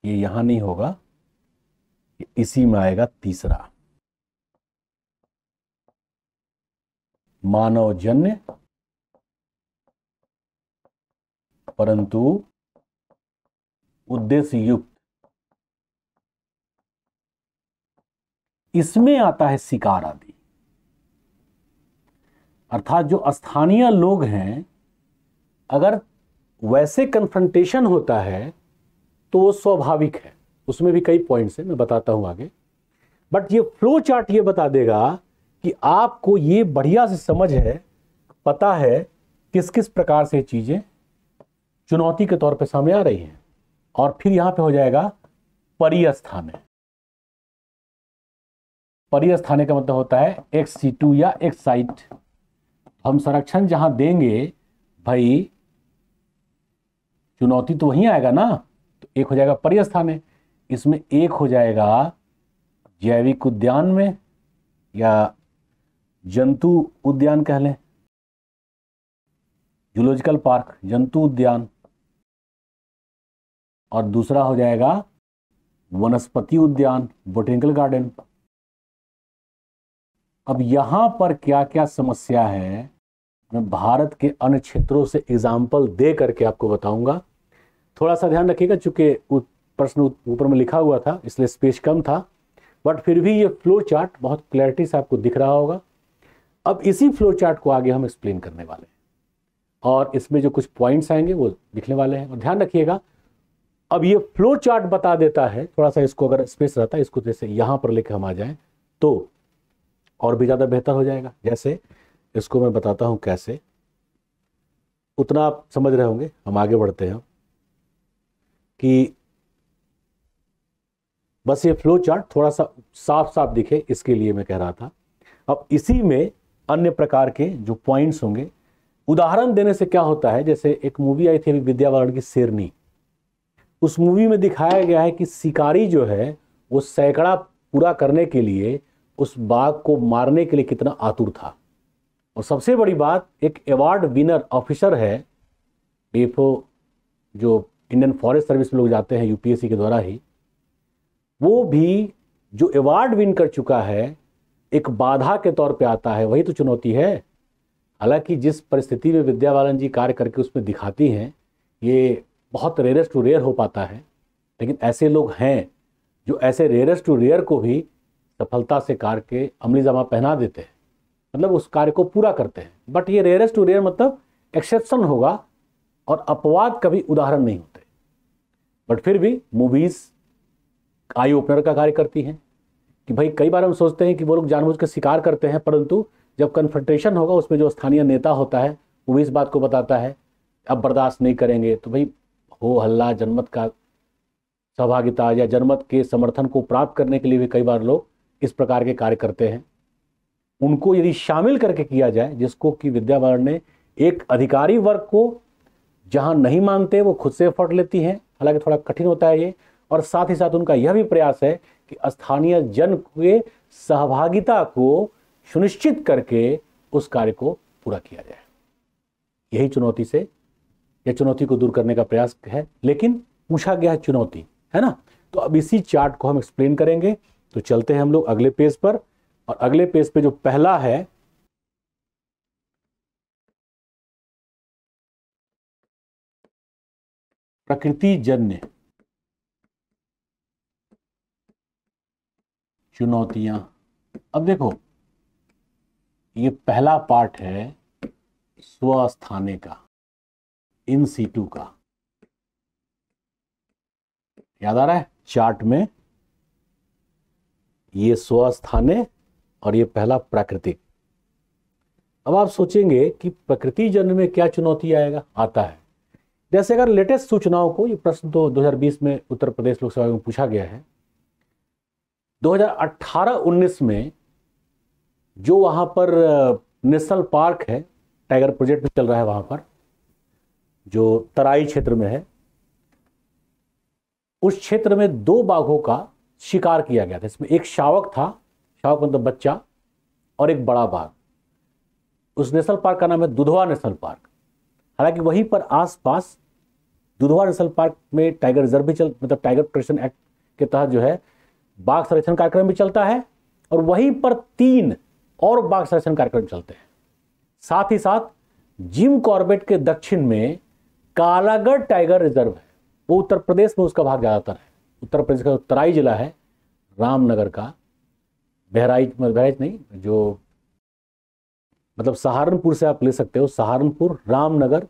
ये यहां नहीं होगा, इसी में आएगा तीसरा, मानवजन्य परंतु उद्देश्य युक्त। इसमें आता है शिकार आदि, अर्थात जो स्थानीय लोग हैं, अगर वैसे कन्फ्रंटेशन होता है तो वो स्वाभाविक है। उसमें भी कई पॉइंट्स हैं, मैं बताता हूं आगे। बट ये फ्लो चार्ट ये बता देगा कि आपको ये बढ़िया से समझ है, पता है किस किस प्रकार से चीजें चुनौती के तौर पे सामने आ रही हैं। और फिर यहां पे हो जाएगा परिस्थाने। परिस्थाने का मतलब होता है एक्स सिटू या एक्स साइट। हम संरक्षण जहां देंगे, भाई चुनौती तो वहीं आएगा ना, तो एक हो जाएगा परिस्थाने। इसमें एक हो जाएगा जैविक उद्यान में या जंतु उद्यान कह लें, जूलॉजिकल पार्क, जंतु उद्यान। और दूसरा हो जाएगा वनस्पति उद्यान, बोटेनिकल गार्डन। अब यहां पर क्या क्या समस्या है, मैं भारत के अन्य क्षेत्रों से एग्जाम्पल दे करके आपको बताऊंगा। थोड़ा सा ध्यान रखिएगा, चूंकि प्रश्न ऊपर में लिखा हुआ था इसलिए स्पेस कम था, बट फिर भी ये फ्लो चार्ट बहुत क्लैरिटी से आपको दिख रहा होगा। अब इसी फ्लो चार्ट को आगे हम एक्सप्लेन करने वाले हैं और इसमें जो कुछ पॉइंट्स आएंगे वो लिखने वाले हैं। और ध्यान रखिएगा, अब ये फ्लो चार्ट बता देता है, थोड़ा सा इसको अगर स्पेस रहता है, इसको जैसे यहां पर लेकर हम आ जाएं तो और भी ज्यादा बेहतर हो जाएगा। जैसे इसको मैं बताता हूं कैसे, उतना आप समझ रहे होंगे। हम आगे बढ़ते हैं कि बस ये फ्लो चार्ट थोड़ा सा साफ साफ दिखे, इसके लिए मैं कह रहा था। अब इसी में अन्य प्रकार के जो पॉइंट्स होंगे, उदाहरण देने से क्या होता है, जैसे एक मूवी आई थी अभी विद्या बालन की, शेरनी। उस मूवी में दिखाया गया है कि शिकारी जो है वो सैकड़ा पूरा करने के लिए उस बाघ को मारने के लिए कितना आतुर था। और सबसे बड़ी बात, एक अवार्ड विनर ऑफिसर है, बीएफओ जो इंडियन फॉरेस्ट सर्विस में लोग जाते हैं यूपीएससी के द्वारा ही, वो भी जो अवार्ड विन कर चुका है, एक बाधा के तौर पे आता है, वही तो चुनौती है। हालांकि जिस परिस्थिति में विद्या बालन जी कार्य करके उसमें दिखाती हैं, ये बहुत रेयरेस्ट टू रेयर हो पाता है, लेकिन ऐसे लोग हैं जो ऐसे रेयरेस्ट टू रेयर को भी सफलता से कार्य के अमली जामा पहना देते हैं, मतलब उस कार्य को पूरा करते हैं। बट ये रेयरेस्ट टू रेयर मतलब एक्सेप्शन होगा और अपवाद कभी उदाहरण नहीं होते। बट फिर भी मूवीज आई ओपनर का कार्य करती हैं कि भाई कई बार हम सोचते हैं कि वो लोग जानबूझ के शिकार करते हैं, परंतु जब कन्फ्रंटेशन होगा उसमें जो स्थानीय नेता होता है वो भी इस बात को बताता है अब बर्दाश्त नहीं करेंगे। तो भाई हो हल्ला, जनमत का सहभागिता या जनमत के समर्थन को प्राप्त करने के लिए भी कई बार लोग इस प्रकार के कार्य करते हैं। उनको यदि शामिल करके किया जाए, जिसको कि विद्या बालन ने एक अधिकारी वर्ग को जहां नहीं मानते वो खुद से एफर्ट लेती हैं, हालांकि थोड़ा कठिन होता है ये, और साथ ही साथ उनका यह भी प्रयास है कि स्थानीय जन के सहभागिता को सुनिश्चित करके उस कार्य को पूरा किया जाए। यही चुनौती से या चुनौती को दूर करने का प्रयास है। लेकिन पूछा गया है चुनौती, है ना। तो अब इसी चार्ट को हम एक्सप्लेन करेंगे। तो चलते हैं हम लोग अगले पेज पर, और अगले पेज पे जो पहला है प्रकृति जन्य चुनौतियां। अब देखो ये पहला पार्ट है स्वस्थाने का, इन सीटू का। याद आ रहा है चार्ट में ये स्वस्थाने और ये पहला प्राकृतिक। अब आप सोचेंगे कि प्रकृति जन्य में क्या चुनौती आता है। जैसे अगर लेटेस्ट सूचनाओं को, ये प्रश्न तो 2020 में उत्तर प्रदेश लोकसभा में पूछा गया है, 2018-19 में जो वहां पर नेशनल पार्क है, टाइगर प्रोजेक्ट भी चल रहा है वहां पर, जो तराई क्षेत्र में है, उस क्षेत्र में 2 बाघों का शिकार किया गया था। इसमें एक शावक था, शावक मतलब बच्चा, और एक बड़ा बाघ। उस नेशनल पार्क का नाम है दुधवा नेशनल पार्क। हालांकि वहीं पर आसपास दुधवा नेशनल पार्क में टाइगर रिजर्व भी मतलब टाइगर प्रोटेक्शन एक्ट के तहत जो है बाघ संरक्षण कार्यक्रम भी चलता है, और वहीं पर 3 और बाघ संरक्षण कार्यक्रम चलते हैं। साथ ही साथ जिम कॉर्बेट के दक्षिण में कालागढ़ टाइगर रिजर्व है, वो उत्तर प्रदेश में उसका भाग ज्यादातर है। उत्तर प्रदेश का तराई जिला है रामनगर का, बहराइच नहीं, जो मतलब सहारनपुर से आप ले सकते हो, सहारनपुर, रामनगर,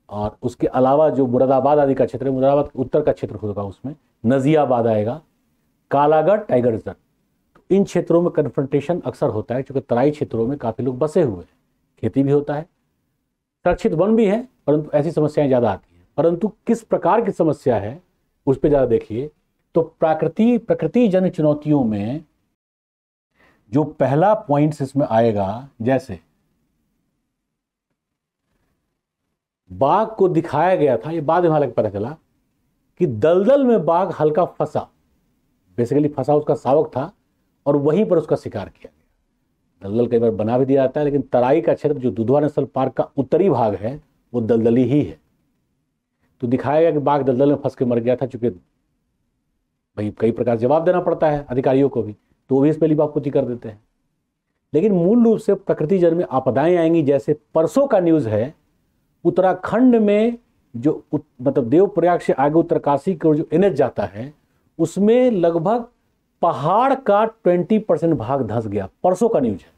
और उसके अलावा जो मुरादाबाद आदि का क्षेत्र है, मुरादाबाद उत्तर का क्षेत्र होगा, उसमें नजियाबाद आएगा, कालागढ़ टाइगर रिजर्व। तो इन क्षेत्रों में कन्फ्रंटेशन अक्सर होता है, क्योंकि तराई क्षेत्रों में काफी लोग बसे हुए हैं, खेती भी होता है, सुरक्षित वन भी है, परंतु ऐसी समस्याएं ज्यादा आती हैं। परंतु किस प्रकार की समस्या है उस पर ज्यादा देखिए। तो प्रकृति जन्य चुनौतियों में जो पहला पॉइंट इसमें आएगा, जैसे बाघ को दिखाया गया था, ये बाद में हालांकि पता चला कि दलदल में बाघ हल्का फंसा, बेसिकली फंसा उसका शावक था, और वहीं पर उसका शिकार किया गया। दलदल कई बार बना भी दिया जाता है, लेकिन तराई का क्षेत्र जो दुधवा नेशनल पार्क का उत्तरी भाग है वो दलदली ही है। तो दिखाया गया कि बाघ दलदल में फंस के मर गया था, चूंकि भाई कई प्रकार जवाब देना पड़ता है अधिकारियों को भी, तो वो भी इस पर लिपापोती कर देते हैं। लेकिन मूल रूप से प्रकृति जन्य में आपदाएं आएंगी। जैसे परसों का न्यूज है, उत्तराखंड में जो मतलब देवप्रयाग से आगे उत्तरकाशी की ओर जो एनएच जाता है, उसमें लगभग पहाड़ का 20% भाग धंस गया। परसों का न्यूज है,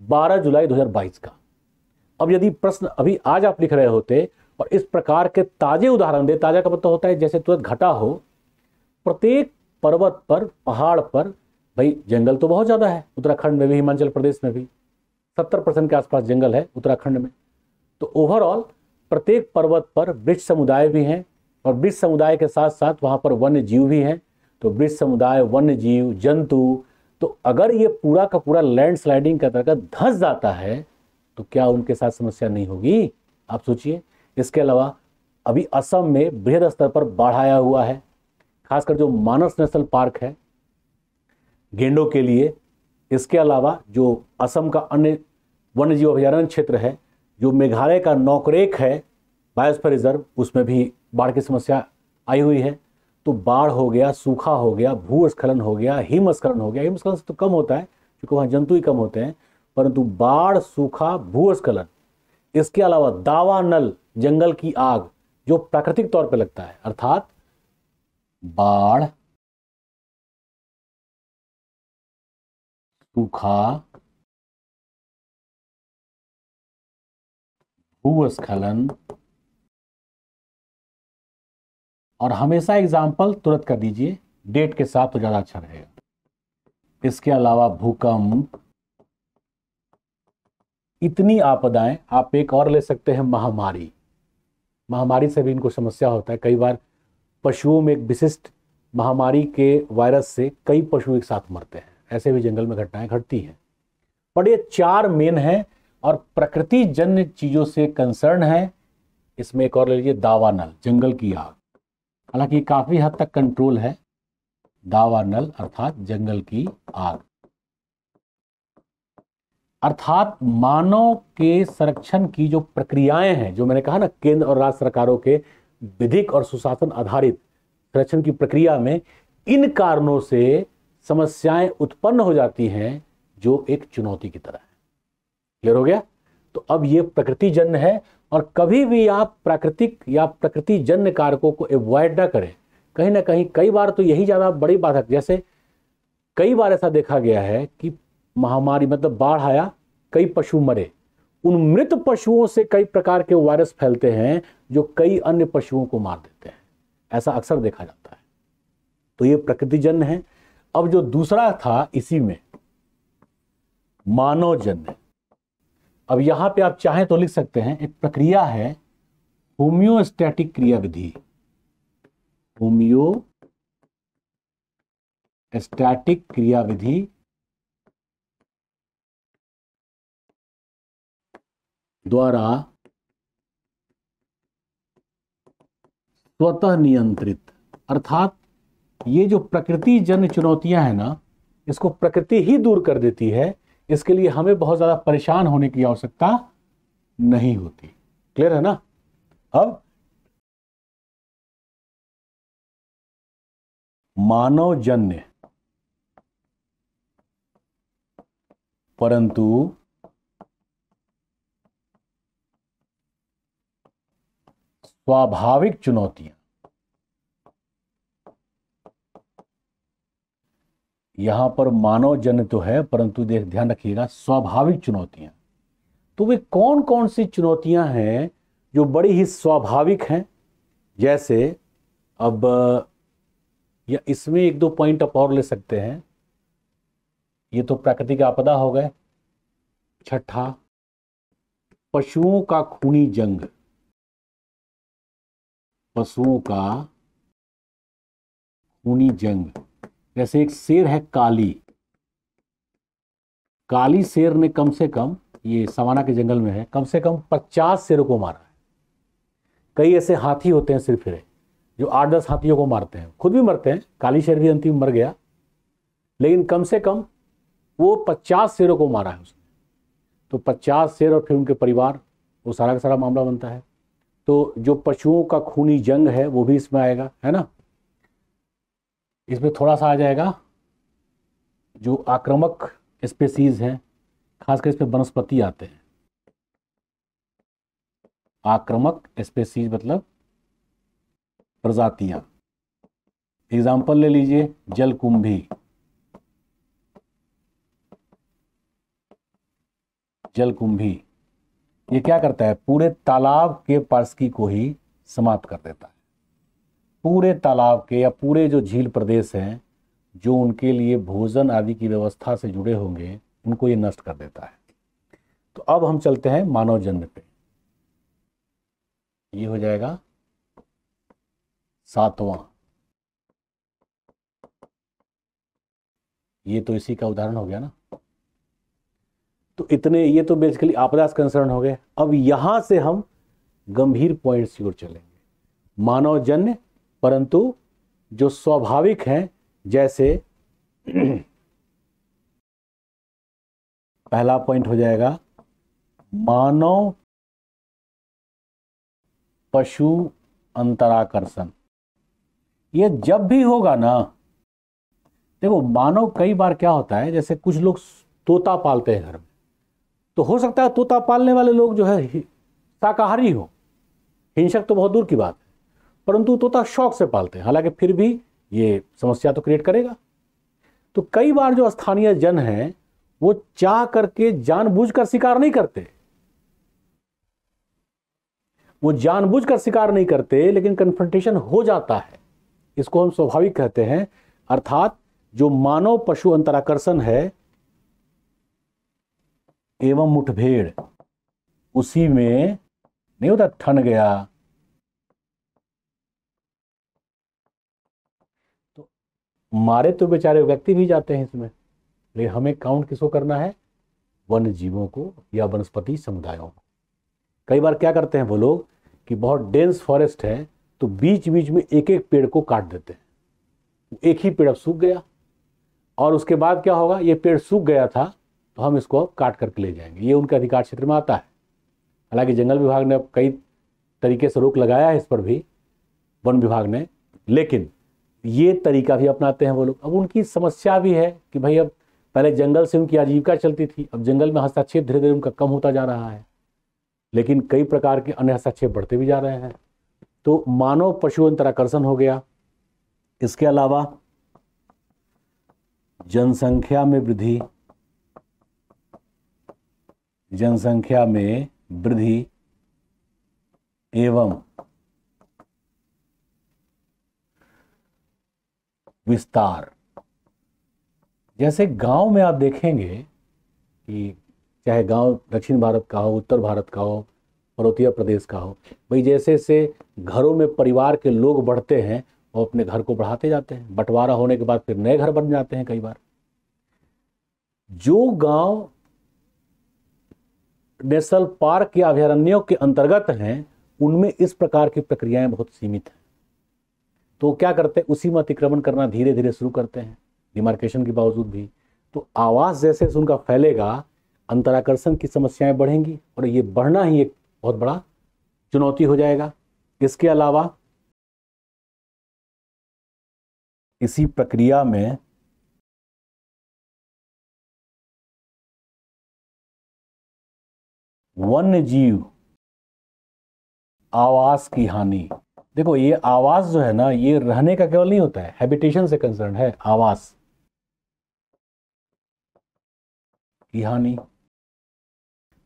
12 जुलाई 2022 का। अब यदि प्रश्न अभी आज आप लिख रहे होते और इस प्रकार के ताजे उदाहरण दे, ताजा का मतलब होता है जैसे तुरंत घटा हो, प्रत्येक पर्वत पर, पहाड़ पर, भाई जंगल तो बहुत ज्यादा है उत्तराखंड में भी, हिमाचल प्रदेश में भी 70% के आसपास जंगल है उत्तराखंड में। तो ओवरऑल प्रत्येक पर्वत पर वृक्ष समुदाय भी हैं, और वृक्ष समुदाय के साथ साथ वहां पर वन्य जीव भी हैं। तो वृक्ष समुदाय, वन्य जीव, जंतु, तो अगर ये पूरा का पूरा लैंडस्लाइडिंग के अंतर्गत धंस जाता है तो क्या उनके साथ समस्या नहीं होगी, आप सोचिए। इसके अलावा अभी असम में बृहद स्तर पर बाढ़ आया हुआ है, खासकर जो मानस नेशनल पार्क है गेंडों के लिए। इसके अलावा जो असम का अन्य वन्य जीव अभयारण्य क्षेत्र है, जो मेघालय का नौकरेक है बायोस्फीयर रिजर्व, उसमें भी बाढ़ की समस्या आई हुई है। तो बाढ़ हो गया, सूखा हो गया, भूस्खलन हो गया, हिमस्खलन हो गया। हिमस्खलन से तो कम होता है, क्योंकि वहाँ जंतु ही कम होते हैं, परंतु बाढ़, सूखा, भूस्खलन, इसके अलावा दावानल, जंगल की आग, जो प्राकृतिक तौर पे लगता है, अर्थात बाढ़, सूखा, भूस्खलन, और हमेशा एग्जाम्पल तुरंत कर दीजिए, डेट के साथ तो ज्यादा अच्छा रहेगा। इसके अलावा भूकंप, इतनी आपदाएं। आप एक और ले सकते हैं, महामारी। महामारी से भी इनको समस्या होता है। कई बार पशुओं में एक विशिष्ट महामारी के वायरस से कई पशु एक साथ मरते हैं, ऐसे भी जंगल में घटनाएं घटती हैं। पर ये 4 मेन हैं और प्रकृति जन्य चीजों से कंसर्न है। इसमें एक और ले लीजिए, दावानल, जंगल की आग। हालांकि काफी हद तक कंट्रोल है, दावानल अर्थात जंगल की आग। अर्थात मानव के संरक्षण की जो प्रक्रियाएं हैं, जो मैंने कहा ना, केंद्र और राज्य सरकारों के विधिक और सुशासन आधारित संरक्षण की प्रक्रिया में इन कारणों से समस्याएं उत्पन्न हो जाती हैं, जो एक चुनौती की तरह है। क्लियर हो गया? तो अब ये प्रकृति जन्य है, और कभी भी आप प्राकृतिक या प्रकृति जन्य कारकों को अवॉइड ना करें। कहीं ना कहीं कई बार तो यही ज्यादा बड़ी बात है। जैसे कई बार ऐसा देखा गया है कि महामारी, मतलब बाढ़ आया, कई पशु मरे, उन मृत पशुओं से कई प्रकार के वायरस फैलते हैं जो कई अन्य पशुओं को मार देते हैं। ऐसा अक्सर देखा जाता है। तो ये प्रकृतिजन्य है। अब जो दूसरा था इसी में, मानवजन्य। अब यहां पे आप चाहें तो लिख सकते हैं, एक प्रक्रिया है होम्योस्टैटिक क्रिया विधि। होम्योस्टैटिक क्रिया विधि द्वारा स्वतः नियंत्रित। अर्थात ये जो प्रकृति जन्य चुनौतियां हैं ना, इसको प्रकृति ही दूर कर देती है। इसके लिए हमें बहुत ज्यादा परेशान होने की आवश्यकता नहीं होती। क्लियर है ना? अब मानवजन्य परंतु स्वाभाविक चुनौतियां। यहां पर मानवजन्य तो है, परंतु ध्यान रखिएगा, स्वाभाविक चुनौतियां। तो वे कौन कौन सी चुनौतियां हैं जो बड़ी ही स्वाभाविक हैं? जैसे अब या इसमें 1-2 पॉइंट आप और ले सकते हैं। ये तो प्राकृतिक आपदा हो गए। छठा, पशुओं का खूनी जंग। पशुओं का खूनी जंग। जैसे एक शेर है काली। काली शेर ने कम से कम, ये सवाना के जंगल में है, कम से कम 50 शेरों को मारा है। कई ऐसे हाथी होते हैं सिरफिरे जो 8-10 हाथियों को मारते हैं, खुद भी मरते हैं। काली शेर भी अंतिम मर गया, लेकिन कम से कम वो 50 शेरों को मारा है उसने। तो 50 शेर और फिर उनके परिवार, वो सारा का सारा मामला बनता है। तो जो पशुओं का खूनी जंग है वो भी इसमें आएगा, है ना? इसमें थोड़ा सा आ जाएगा जो आक्रामक स्पेसीज हैं, खासकर इसमें वनस्पति आते हैं। आक्रामक स्पेसीज मतलब प्रजातियां। एग्जाम्पल ले लीजिए, जलकुंभी। जलकुंभी ये क्या करता है? पूरे तालाब के पारिस्थितिकी को ही समाप्त कर देता है। पूरे तालाब के या पूरे जो झील प्रदेश हैं, जो उनके लिए भोजन आदि की व्यवस्था से जुड़े होंगे, उनको ये नष्ट कर देता है। तो अब हम चलते हैं मानवजन्य पे। ये हो जाएगा 7वां। ये तो इसी का उदाहरण हो गया ना। तो इतने, ये तो बेसिकली आपदा से कंसर्न हो गए। अब यहां से हम गंभीर पॉइंट्स की ओर चलेंगे। मानवजन्य परंतु जो स्वाभाविक हैं, जैसे पहला पॉइंट हो जाएगा मानव पशु अंतराकर्षण। ये जब भी होगा ना, देखो मानव, कई बार क्या होता है, जैसे कुछ लोग तोता पालते हैं घर में, तो हो सकता है तोता पालने वाले लोग जो है शाकाहारी हो, हिंसक तो बहुत दूर की बात है, परंतु तोता शौक से पालते हैं, हालांकि फिर भी ये समस्या तो क्रिएट करेगा। तो कई बार जो स्थानीय जन हैं वो चाह करके जानबूझकर शिकार नहीं करते, वो जानबूझकर शिकार नहीं करते, लेकिन कन्फ्रंटेशन हो जाता है। इसको हम स्वाभाविक कहते हैं, अर्थात जो मानव पशु अंतराकर्षण है एवं मुठभेड़, उसी में नहीं होता ठन गया, तो मारे तो बेचारे व्यक्ति भी जाते हैं इसमें, लेकिन हमें काउंट किसको करना है? वन्य जीवों को या वनस्पति समुदायों को। कई बार क्या करते हैं वो लोग कि बहुत डेंस फॉरेस्ट है तो बीच बीच में एक एक पेड़ को काट देते हैं, एक ही पेड़ अब सूख गया, और उसके बाद क्या होगा, ये पेड़ सूख गया था तो हम इसको अब काट करके ले जाएंगे, ये उनके अधिकार क्षेत्र में आता है। हालांकि जंगल विभाग ने अब कई तरीके से रोक लगाया है इस पर भी, वन विभाग ने, लेकिन ये तरीका भी अपनाते हैं वो लोग। अब उनकी समस्या भी है कि भाई अब पहले जंगल से उनकी आजीविका चलती थी, अब जंगल में हस्तक्षेप धीरे धीरे उनका कम होता जा रहा है, लेकिन कई प्रकार के अन्य हस्तक्षेप बढ़ते भी जा रहे हैं। तो मानव पशु अंतराकर्षण हो गया, इसके अलावा जनसंख्या में वृद्धि, जनसंख्या में वृद्धि एवं विस्तार। जैसे गांव में आप देखेंगे कि चाहे गांव दक्षिण भारत का हो, उत्तर भारत का हो, पर्वतीय प्रदेश का हो, भाई जैसे जैसे घरों में परिवार के लोग बढ़ते हैं वो अपने घर को बढ़ाते जाते हैं, बंटवारा होने के बाद फिर नए घर बन जाते हैं। कई बार जो गांव नेशनल पार्क या अभयारण्यों के अंतर्गत हैं उनमें इस प्रकार की प्रक्रियाएं बहुत सीमित हैं, तो क्या करते हैं, उसी में अतिक्रमण करना धीरे धीरे शुरू करते हैं, डिमार्केशन के बावजूद भी। तो आवास जैसे उनका फैलेगा, अंतराकर्षण की समस्याएं बढ़ेंगी और ये बढ़ना ही एक बहुत बड़ा चुनौती हो जाएगा। इसके अलावा इसी प्रक्रिया में वन्य जीव आवास की हानि। देखो ये आवास जो है ना, ये रहने का केवल नहीं होता है, हैबिटेशन से कंसर्न है, आवास की हानि।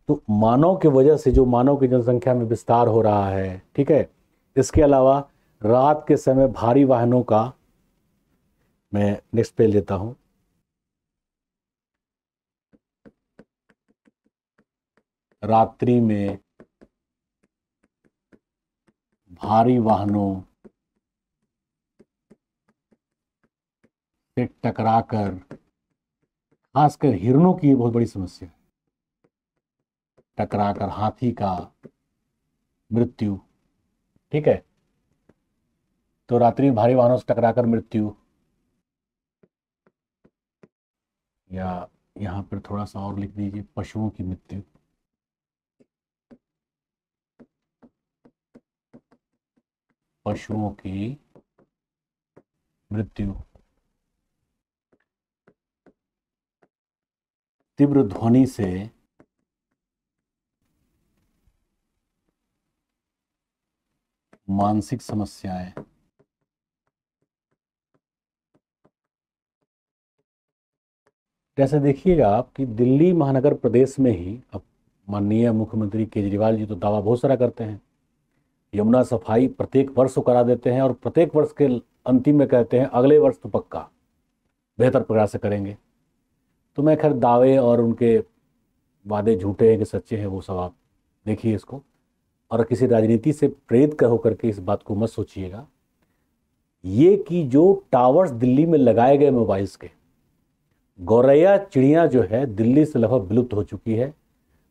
तो मानव की वजह से जो मानव की जनसंख्या में विस्तार हो रहा है, ठीक है। इसके अलावा रात के समय भारी वाहनों का, मैं नेक्स्ट पेज लेता हूं, रात्रि में भारी वाहनों से टकराकर, खासकर हिरणों की बहुत बड़ी समस्या है, टकराकर हाथी का मृत्यु, ठीक है। तो रात्रि में भारी वाहनों से टकराकर मृत्यु, या यहां पर थोड़ा सा और लिख दीजिए, पशुओं की मृत्यु, पशुओं की मृत्यु, तीव्र ध्वनि से मानसिक समस्याएं, जैसे देखिएगा आप कि दिल्ली महानगर प्रदेश में ही अब माननीय मुख्यमंत्री केजरीवाल जी तो दावा बहुत सारा करते हैं, यमुना सफाई प्रत्येक वर्ष को करा देते हैं और प्रत्येक वर्ष के अंतिम में कहते हैं अगले वर्ष तो पक्का बेहतर प्रकार से करेंगे। तो मैं खैर दावे और उनके वादे झूठे हैं कि सच्चे हैं वो सब आप देखिए इसको, और किसी राजनीति से प्रेरित कर होकर के इस बात को मत सोचिएगा। ये कि जो टावर्स दिल्ली में लगाए गए मोबाइल्स के, गौरैया चिड़िया जो है दिल्ली से लगभग विलुप्त हो चुकी है,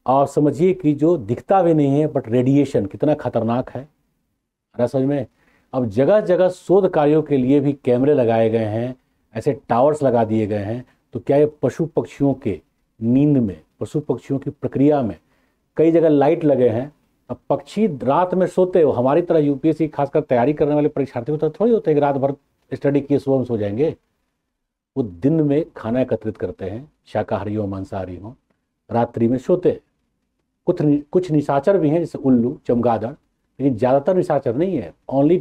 और समझिए कि जो दिखता भी नहीं है बट रेडिएशन कितना खतरनाक है, समझ में। अब जगह जगह शोध कार्यों के लिए भी कैमरे लगाए गए हैं, ऐसे टावर्स लगा दिए गए हैं, तो क्या ये पशु पक्षियों के नींद में, पशु पक्षियों की प्रक्रिया में कई जगह लाइट लगे हैं। अब पक्षी रात में सोते हो, हमारी तरह यूपीएससी खासकर तैयारी करने वाले परीक्षार्थियों की तरह थोड़ी होते हैं कि रात भर स्टडी किए सुबह में सो जाएंगे। वो दिन में खाना एकत्रित करते हैं, शाकाहारी हो मांसाहारी हो, रात्रि में सोते हैं। कुछ निशाचर भी हैं जैसे उल्लू, चमगादड़, लेकिन ज़्यादातर निशाचर नहीं है। ओनली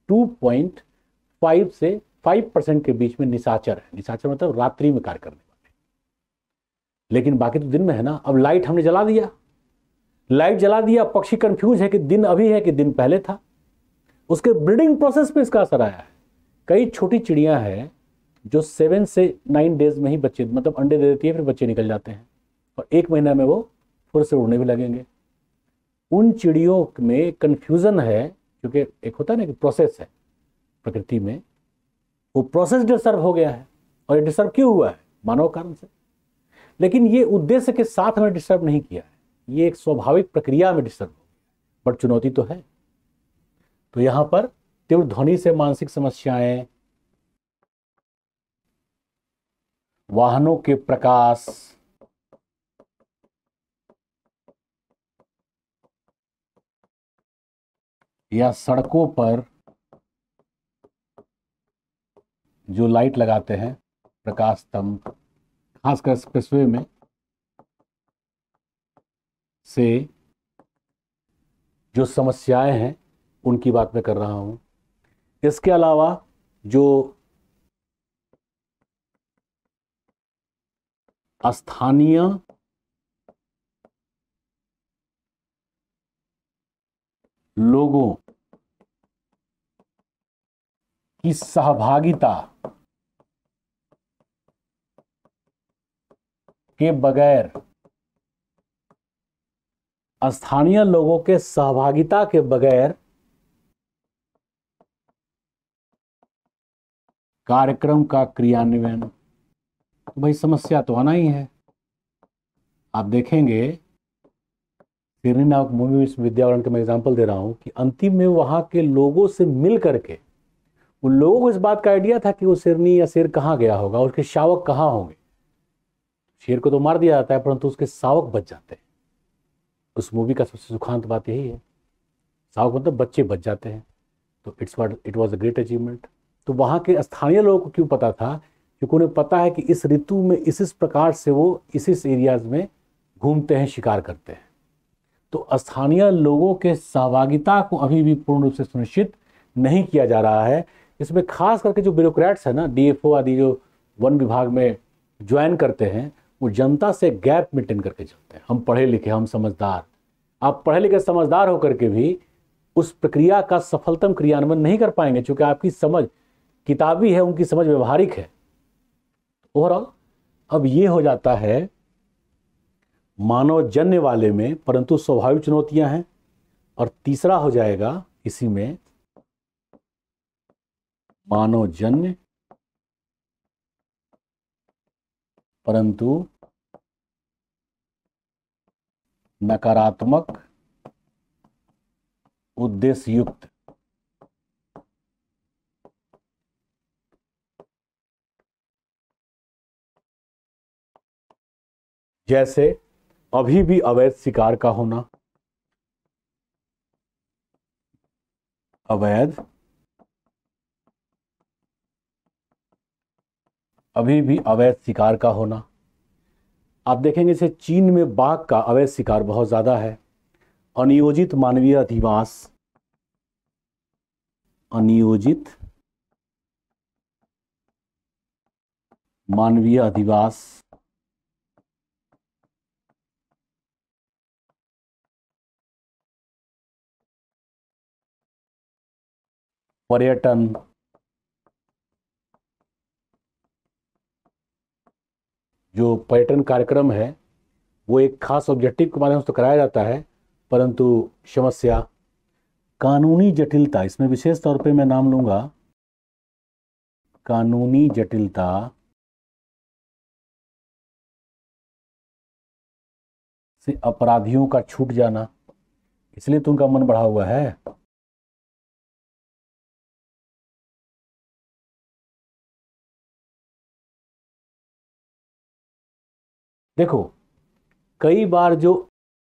2.5 से 5% के बीच में निशाचर है। निशाचर मतलब रात्रि में कार्य करने वाले, लेकिन बाकी तो दिन में है ना। अब लाइट हमने जला दिया, पक्षी कंफ्यूज है कि दिन अभी है कि दिन पहले था। उसके ब्रीडिंग प्रोसेस पे इसका असर आया है। कई छोटी चिड़ियां हैं जो 7 से 9 डेज में ही बच्चे मतलब अंडे दे देती है, फिर बच्चे निकल जाते हैं और 1 महीना में वो फिर से उड़ने भी लगेंगे। उन चिड़ियों में कंफ्यूजन है, क्योंकि एक होता है ना कि प्रोसेस है प्रकृति में, वो प्रोसेस डिस्टर्ब हो गया है। और ये डिस्टर्ब क्यों हुआ है? मानव कारण से। लेकिन ये उद्देश्य के साथ हमें डिस्टर्ब नहीं किया है, ये एक स्वाभाविक प्रक्रिया में डिस्टर्ब हो गया। बट चुनौती तो है। तो यहां पर तीव्र ध्वनि से मानसिक समस्याएं, वाहनों के प्रकाश, या सड़कों पर जो लाइट लगाते हैं, प्रकाश स्तंभ, खासकर एक्सप्रेसवे में से जो समस्याएं हैं उनकी बात मैं कर रहा हूं। इसके अलावा जो स्थानीय लोगों की सहभागिता के बगैर, स्थानीय लोगों के सहभागिता के बगैर कार्यक्रम का क्रियान्वयन, तो भाई समस्या तो आना ही है। आप देखेंगे सिरनी नामक भूमि विश्वविद्यालय का मैं एग्जाम्पल दे रहा हूं कि अंतिम में वहां के लोगों से मिल करके उन लोगों को इस बात का आइडिया था कि वो सिरनी या शेर कहाँ गया होगा, उसके शावक कहाँ होंगे। शेर को तो मार दिया जाता है परंतु उसके शावक बच जाते हैं। उस मूवी का सबसे सुखांत बात यही है, शावक मतलब बच्चे बच जाते हैं। तो it was a great achievement. तो वहाँ के स्थानीय लोगों को क्यों पता था? क्योंकि उन्हें पता है कि इस ऋतु में इस प्रकार से वो इस एरियाज में घूमते हैं, शिकार करते हैं। तो स्थानीय लोगों के सहभागिता को अभी भी पूर्ण रूप से सुनिश्चित नहीं किया जा रहा है। इसमें खास करके जो ब्यूरोक्रेट्स है ना, डीएफओ आदि जो वन विभाग में ज्वाइन करते हैं, वो जनता से गैप मेंटेन करके चलते हैं। हम पढ़े लिखे, हम समझदार। आप पढ़े लिखे समझदार होकर के भी उस प्रक्रिया का सफलतम क्रियान्वयन नहीं कर पाएंगे, क्योंकि आपकी समझ किताबी है, उनकी समझ व्यवहारिक है। ओवरऑल अब ये हो जाता है मानव जन्य वाले में, परंतु स्वाभाविक चुनौतियां हैं। और तीसरा हो जाएगा इसी में मानव जन्य परंतु नकारात्मक उद्देश्य युक्त। जैसे अभी भी अवैध शिकार का होना, अभी भी अवैध शिकार का होना। आप देखेंगे जैसे चीन में बाघ का अवैध शिकार बहुत ज्यादा है। अनियोजित मानवीय अधिवास, अनियोजित मानवीय अधिवास, पर्यटन, जो पर्यटन कार्यक्रम है वो एक खास ऑब्जेक्टिव के माध्यम से तो कराया जाता है, परंतु समस्या कानूनी जटिलता, इसमें विशेष तौर पे मैं नाम लूंगा कानूनी जटिलता से अपराधियों का छूट जाना। इसलिए तो उनका मन बढ़ा हुआ है। देखो, कई बार जो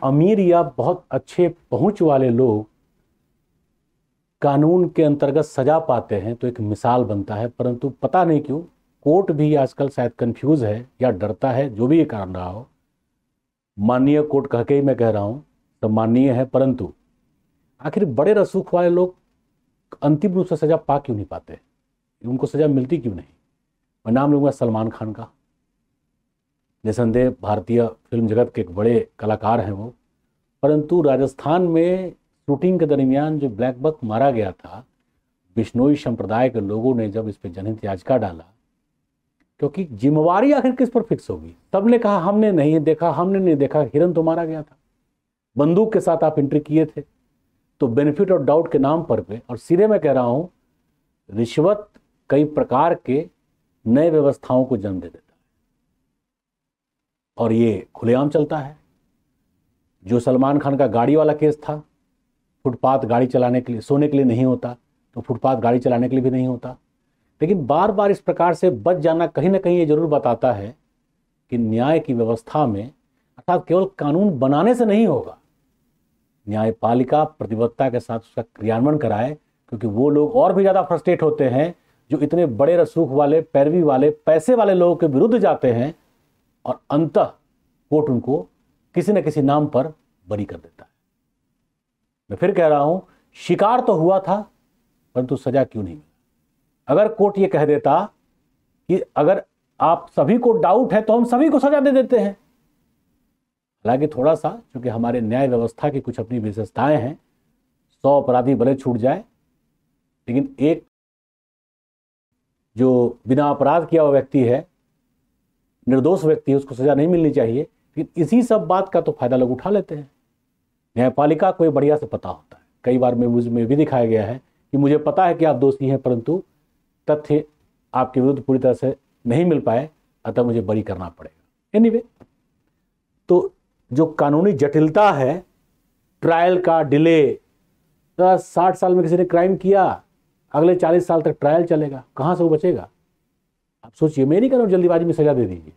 अमीर या बहुत अच्छे पहुंच वाले लोग कानून के अंतर्गत सजा पाते हैं तो एक मिसाल बनता है, परंतु पता नहीं क्यों कोर्ट भी आजकल शायद कंफ्यूज है या डरता है, जो भी ये कारण रहा हो। माननीय कोर्ट कह के ही मैं कह रहा हूँ, तो माननीय है, परंतु आखिर बड़े रसूख वाले लोग अंतिम रूप से सजा पा क्यों नहीं पाते, उनको सजा मिलती क्यों नहीं? मैं नाम लूंगा सलमान खान का। निसंदेह भारतीय फिल्म जगत के एक बड़े कलाकार हैं वो, परंतु राजस्थान में शूटिंग के दरमियान जो ब्लैक बक मारा गया था, बिश्नोई संप्रदाय के लोगों ने जब इस पर जनहित याचिका डाला, क्योंकि जिम्मेवारी आखिर किस पर फिक्स होगी? सबने कहा हमने नहीं देखा, हमने नहीं देखा, हिरन तो मारा गया था, बंदूक के साथ आप एंट्री किए थे। तो बेनिफिट और डाउट के नाम पर पे, और सीधे मैं कह रहा हूं, रिश्वत कई प्रकार के नए व्यवस्थाओं को जन्म दे देता है और ये खुलेआम चलता है। जो सलमान खान का गाड़ी वाला केस था, फुटपाथ गाड़ी चलाने के लिए, सोने के लिए नहीं होता तो फुटपाथ गाड़ी चलाने के लिए भी नहीं होता। लेकिन बार बार इस प्रकार से बच जाना कहीं ना कहीं ये जरूर बताता है कि न्याय की व्यवस्था में, अर्थात केवल कानून बनाने से नहीं होगा, न्यायपालिका प्रतिबद्धता के साथ उसका क्रियान्वयन कराए, क्योंकि वो लोग और भी ज़्यादा फ्रस्ट्रेट होते हैं जो इतने बड़े रसूख वाले, पैरवी वाले, पैसे वाले लोगों के विरुद्ध जाते हैं और अंततः कोर्ट उनको किसी न किसी नाम पर बरी कर देता है। मैं फिर कह रहा हूं, शिकार तो हुआ था परंतु सजा क्यों नहीं मिला? अगर कोर्ट ये कह देता कि अगर आप सभी को डाउट है तो हम सभी को सजा दे देते हैं। हालांकि थोड़ा सा, क्योंकि हमारे न्याय व्यवस्था की कुछ अपनी विशेषताएं हैं, 100 अपराधी भले छूट जाए, लेकिन एक जो बिना अपराध किया हुआ व्यक्ति है, निर्दोष व्यक्ति है, उसको सजा नहीं मिलनी चाहिए। लेकिन इसी सब बात का तो फायदा लोग उठा लेते हैं। न्यायपालिका को बढ़िया से पता होता है, कई बार न्यूज़ में भी दिखाया गया है कि मुझे पता है कि आप दोषी हैं, परंतु तथ्य आपके विरुद्ध पूरी तरह से नहीं मिल पाए, अतः मुझे बरी करना पड़ेगा। एनीवे, तो जो कानूनी जटिलता है, ट्रायल का डिले, 60 साल में किसी ने क्राइम किया, अगले 40 साल तक ट्रायल चलेगा, कहाँ से वो बचेगा? आप सोचिए, मैं नहीं कह रहा हूं जल्दीबाजी में सजा दे दीजिए,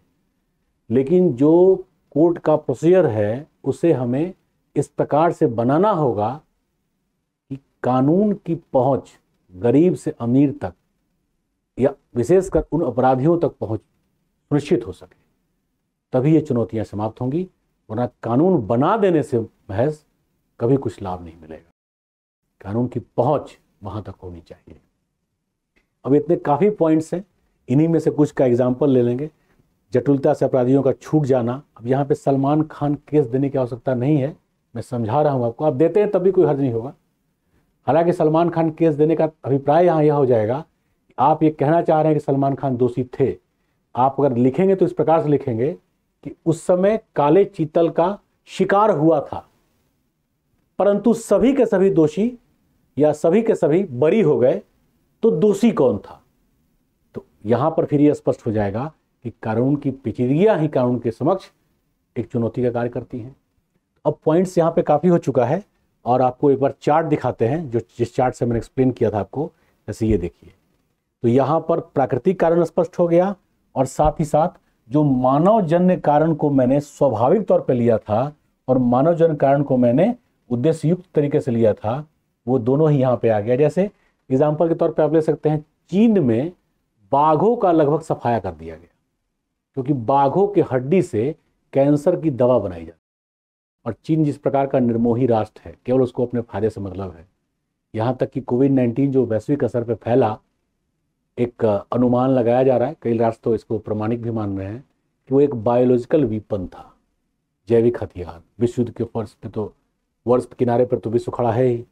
लेकिन जो कोर्ट का प्रोसीजर है उसे हमें इस प्रकार से बनाना होगा कि कानून की पहुंच गरीब से अमीर तक या विशेषकर उन अपराधियों तक पहुंच सुनिश्चित हो सके, तभी ये चुनौतियां समाप्त होंगी। वरना कानून बना देने से महज कभी कुछ लाभ नहीं मिलेगा। कानून की पहुंच वहां तक होनी चाहिए। अब इतने काफी पॉइंट्स हैं, इन्हीं में से कुछ का एग्जाम्पल ले लेंगे। जटिलता से अपराधियों का छूट जाना, अब यहाँ पे सलमान खान केस देने की आवश्यकता नहीं है, मैं समझा रहा हूँ आपको, आप देते हैं तब भी कोई हर्ज नहीं होगा। हालांकि सलमान खान केस देने का अभिप्राय यहाँ यह हो जाएगा, आप ये कहना चाह रहे हैं कि सलमान खान दोषी थे। आप अगर लिखेंगे तो इस प्रकार से लिखेंगे कि उस समय काले चीतल का शिकार हुआ था, परंतु सभी के सभी दोषी या सभी के सभी बरी हो गए, तो दोषी कौन था? तो यहां पर फिर यह स्पष्ट हो जाएगा कि कानून की पेचीदगियां ही कानून के समक्ष एक चुनौती का कार्य करती हैं। अब पॉइंट्स यहां पे काफी हो चुका है और आपको एक बार चार्ट दिखाते हैं, जो जिस चार्ट से मैंने एक्सप्लेन किया था आपको। जैसे ये देखिए, तो यहां पर प्राकृतिक कारण स्पष्ट हो गया और साथ ही साथ जो मानवजन्य कारण को मैंने स्वाभाविक तौर पर लिया था और मानवजन्य कारण को मैंने उद्देश्य युक्त तरीके से लिया था, वो दोनों ही यहाँ पे आ गया। जैसे एग्जाम्पल के तौर पे आप ले सकते हैं, चीन में बाघों का लगभग सफाया कर दिया गया, क्योंकि बाघों के हड्डी से कैंसर की दवा बनाई जाती है। और चीन जिस प्रकार का निर्मोही राष्ट्र है, केवल उसको अपने फायदे से मतलब है। यहाँ तक कि कोविड-19 जो वैश्विक असर पर फैला, एक अनुमान लगाया जा रहा है, कई राष्ट्र तो इसको प्रमाणिक भी मान रहे हैं कि वो एक बायोलॉजिकल वीपन था, जैविक हथियार। विश्व युद्ध के फर्श पे तो, वर्ष किनारे पर तो विश्व खड़ा है ही।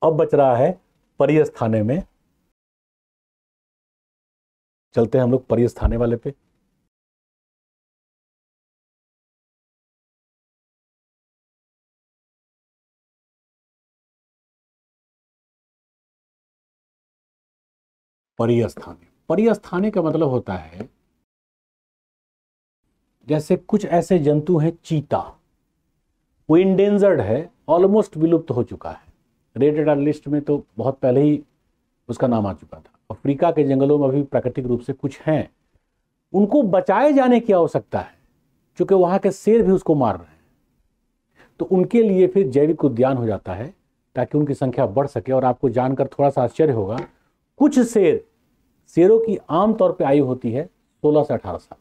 अब बच रहा है परियस थाने में। चलते हैं हम लोग परियस थाने वाले पे। परियस थाने, परियस थाने का मतलब होता है, जैसे कुछ ऐसे जंतु हैं, चीता, वो इंडेंजर्ड है, ऑलमोस्ट विलुप्त हो चुका है। रेड अलर्ट लिस्ट में तो बहुत पहले ही उसका नाम आ चुका था। अफ्रीका के जंगलों में अभी प्राकृतिक रूप से कुछ हैं, उनको बचाए जाने की आवश्यकता है, क्योंकि वहां के शेर भी उसको मार रहे हैं। तो उनके लिए फिर जैविक उद्यान हो जाता है ताकि उनकी संख्या बढ़ सके। और आपको जानकर थोड़ा सा आश्चर्य होगा, कुछ शेर शेरों की आमतौर पे आयु होती है 16 से 18 साल,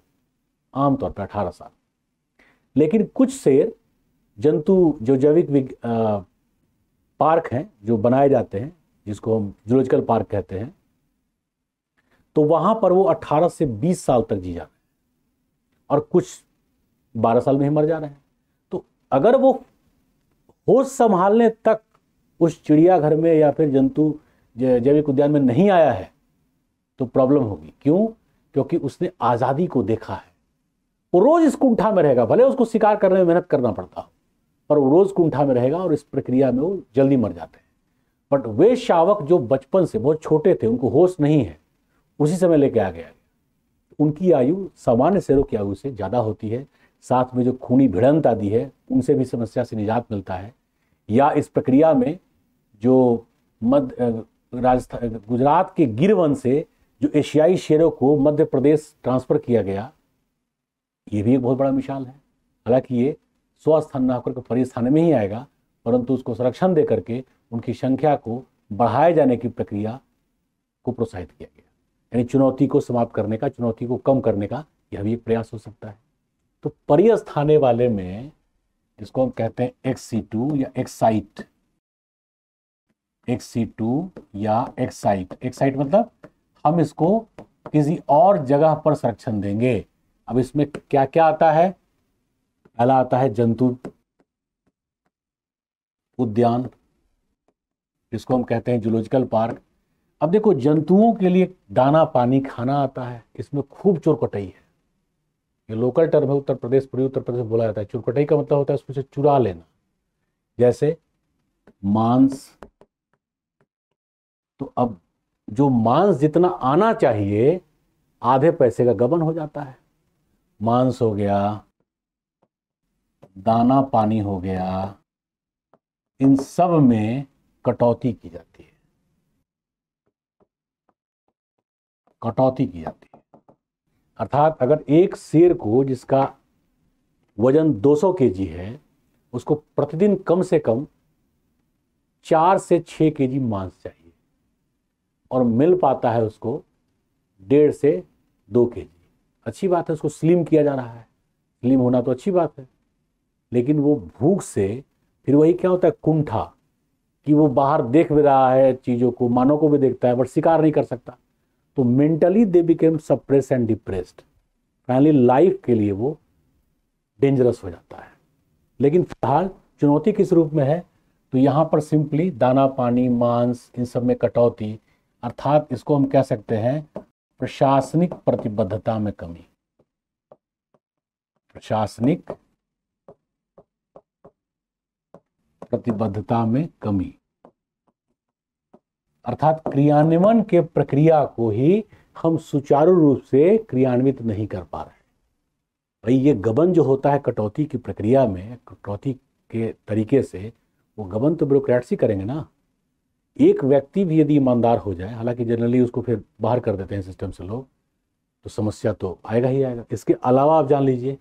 आमतौर पे 18 साल। लेकिन कुछ शेर जंतु जो पार्क हैं जो बनाए जाते हैं, जिसको हम जूलॉजिकल पार्क कहते हैं, तो वहां पर वो 18 से 20 साल तक जी जा रहे हैं और कुछ 12 साल में ही मर जा रहे हैं। तो अगर वो होश संभालने तक उस चिड़ियाघर में या फिर जंतु जैविक उद्यान में नहीं आया है तो प्रॉब्लम होगी। क्यों? क्योंकि उसने आज़ादी को देखा है। वो रोज इस कुंठा में रहेगा, भले उसको शिकार करने में मेहनत करना पड़ता हो, पर वो रोज कुंठा में रहेगा और इस प्रक्रिया में वो जल्दी मर जाते हैं। बट वे शावक जो बचपन से बहुत छोटे थे, उनको होश नहीं है, उसी समय लेके आ गया, उनकी आयु सामान्य शेरों की आयु से ज़्यादा होती है। साथ में जो खूनी भिड़ंत आदि है उनसे भी समस्या से निजात मिलता है। या इस प्रक्रिया में जो मध्य राजस्थान गुजरात के गिर वन से जो एशियाई शेरों को मध्य प्रदेश ट्रांसफर किया गया, ये भी एक बहुत बड़ा मिसाल है। हालांकि ये स्वस्थान न होकर परिस थाने में ही आएगा, परंतु उसको संरक्षण दे करके उनकी संख्या को बढ़ाए जाने की प्रक्रिया को प्रोत्साहित किया गया। यानी चुनौती को समाप्त करने का, चुनौती को कम करने का यह भी एक प्रयास हो सकता है। तो परिस्थाने वाले में जिसको हम कहते हैं एक्सी2 या एक्साइट, एक्सी2 या एक्साइट, एक्साइट मतलब हम इसको किसी और जगह पर संरक्षण देंगे। अब इसमें क्या क्या आता है? पहला आता है जंतु उद्यान, जिसको हम कहते हैं जूलॉजिकल पार्क। अब देखो, जंतुओं के लिए दाना पानी खाना आता है, इसमें खूब चोरकटई है। ये लोकल टर्म है, उत्तर प्रदेश, पूर्वी उत्तर प्रदेश में बोला जाता है। चुरकटई का मतलब होता है उसमें से चुरा लेना। जैसे मांस, तो अब जो मांस जितना आना चाहिए, आधे पैसे का गबन हो जाता है। मांस हो गया, दाना पानी हो गया, इन सब में कटौती की जाती है, कटौती की जाती है। अर्थात अगर एक शेर को जिसका वजन 200 केजी है, उसको प्रतिदिन कम से कम 4 से 6 केजी मांस चाहिए, और मिल पाता है उसको 1.5 से 2 केजी। अच्छी बात है, उसको स्लिम किया जा रहा है, स्लिम होना तो अच्छी बात है। लेकिन वो भूख से फिर वही क्या होता है, कुंठा, कि वो बाहर देख भी रहा है चीज़ों को, मानव को भी देखता है, बट शिकार नहीं कर सकता। तो mentally they became suppress and depressed. Finally life के लिए वो डेंजरस हो जाता है। लेकिन फिलहाल चुनौती किस रूप में है? तो यहाँ पर सिंपली दाना पानी मांस इन सब में कटौती, अर्थात इसको हम कह सकते हैं प्रशासनिक प्रतिबद्धता में कमी, प्रशासनिक प्रतिबद्धता में कमी, अर्थात क्रियान्वयन के प्रक्रिया को ही हम सुचारू रूप से क्रियान्वित नहीं कर पा रहे। भाई ये गबन जो होता है कटौती की प्रक्रिया में, कटौती के तरीके से, वो गबन तो ब्यूरोक्रेट्स ही करेंगे ना। एक व्यक्ति भी यदि ईमानदार हो जाए, हालांकि जनरली उसको फिर बाहर कर देते हैं सिस्टम से लोग, तो समस्या तो आएगा ही आएगा। इसके अलावा आप जान लीजिए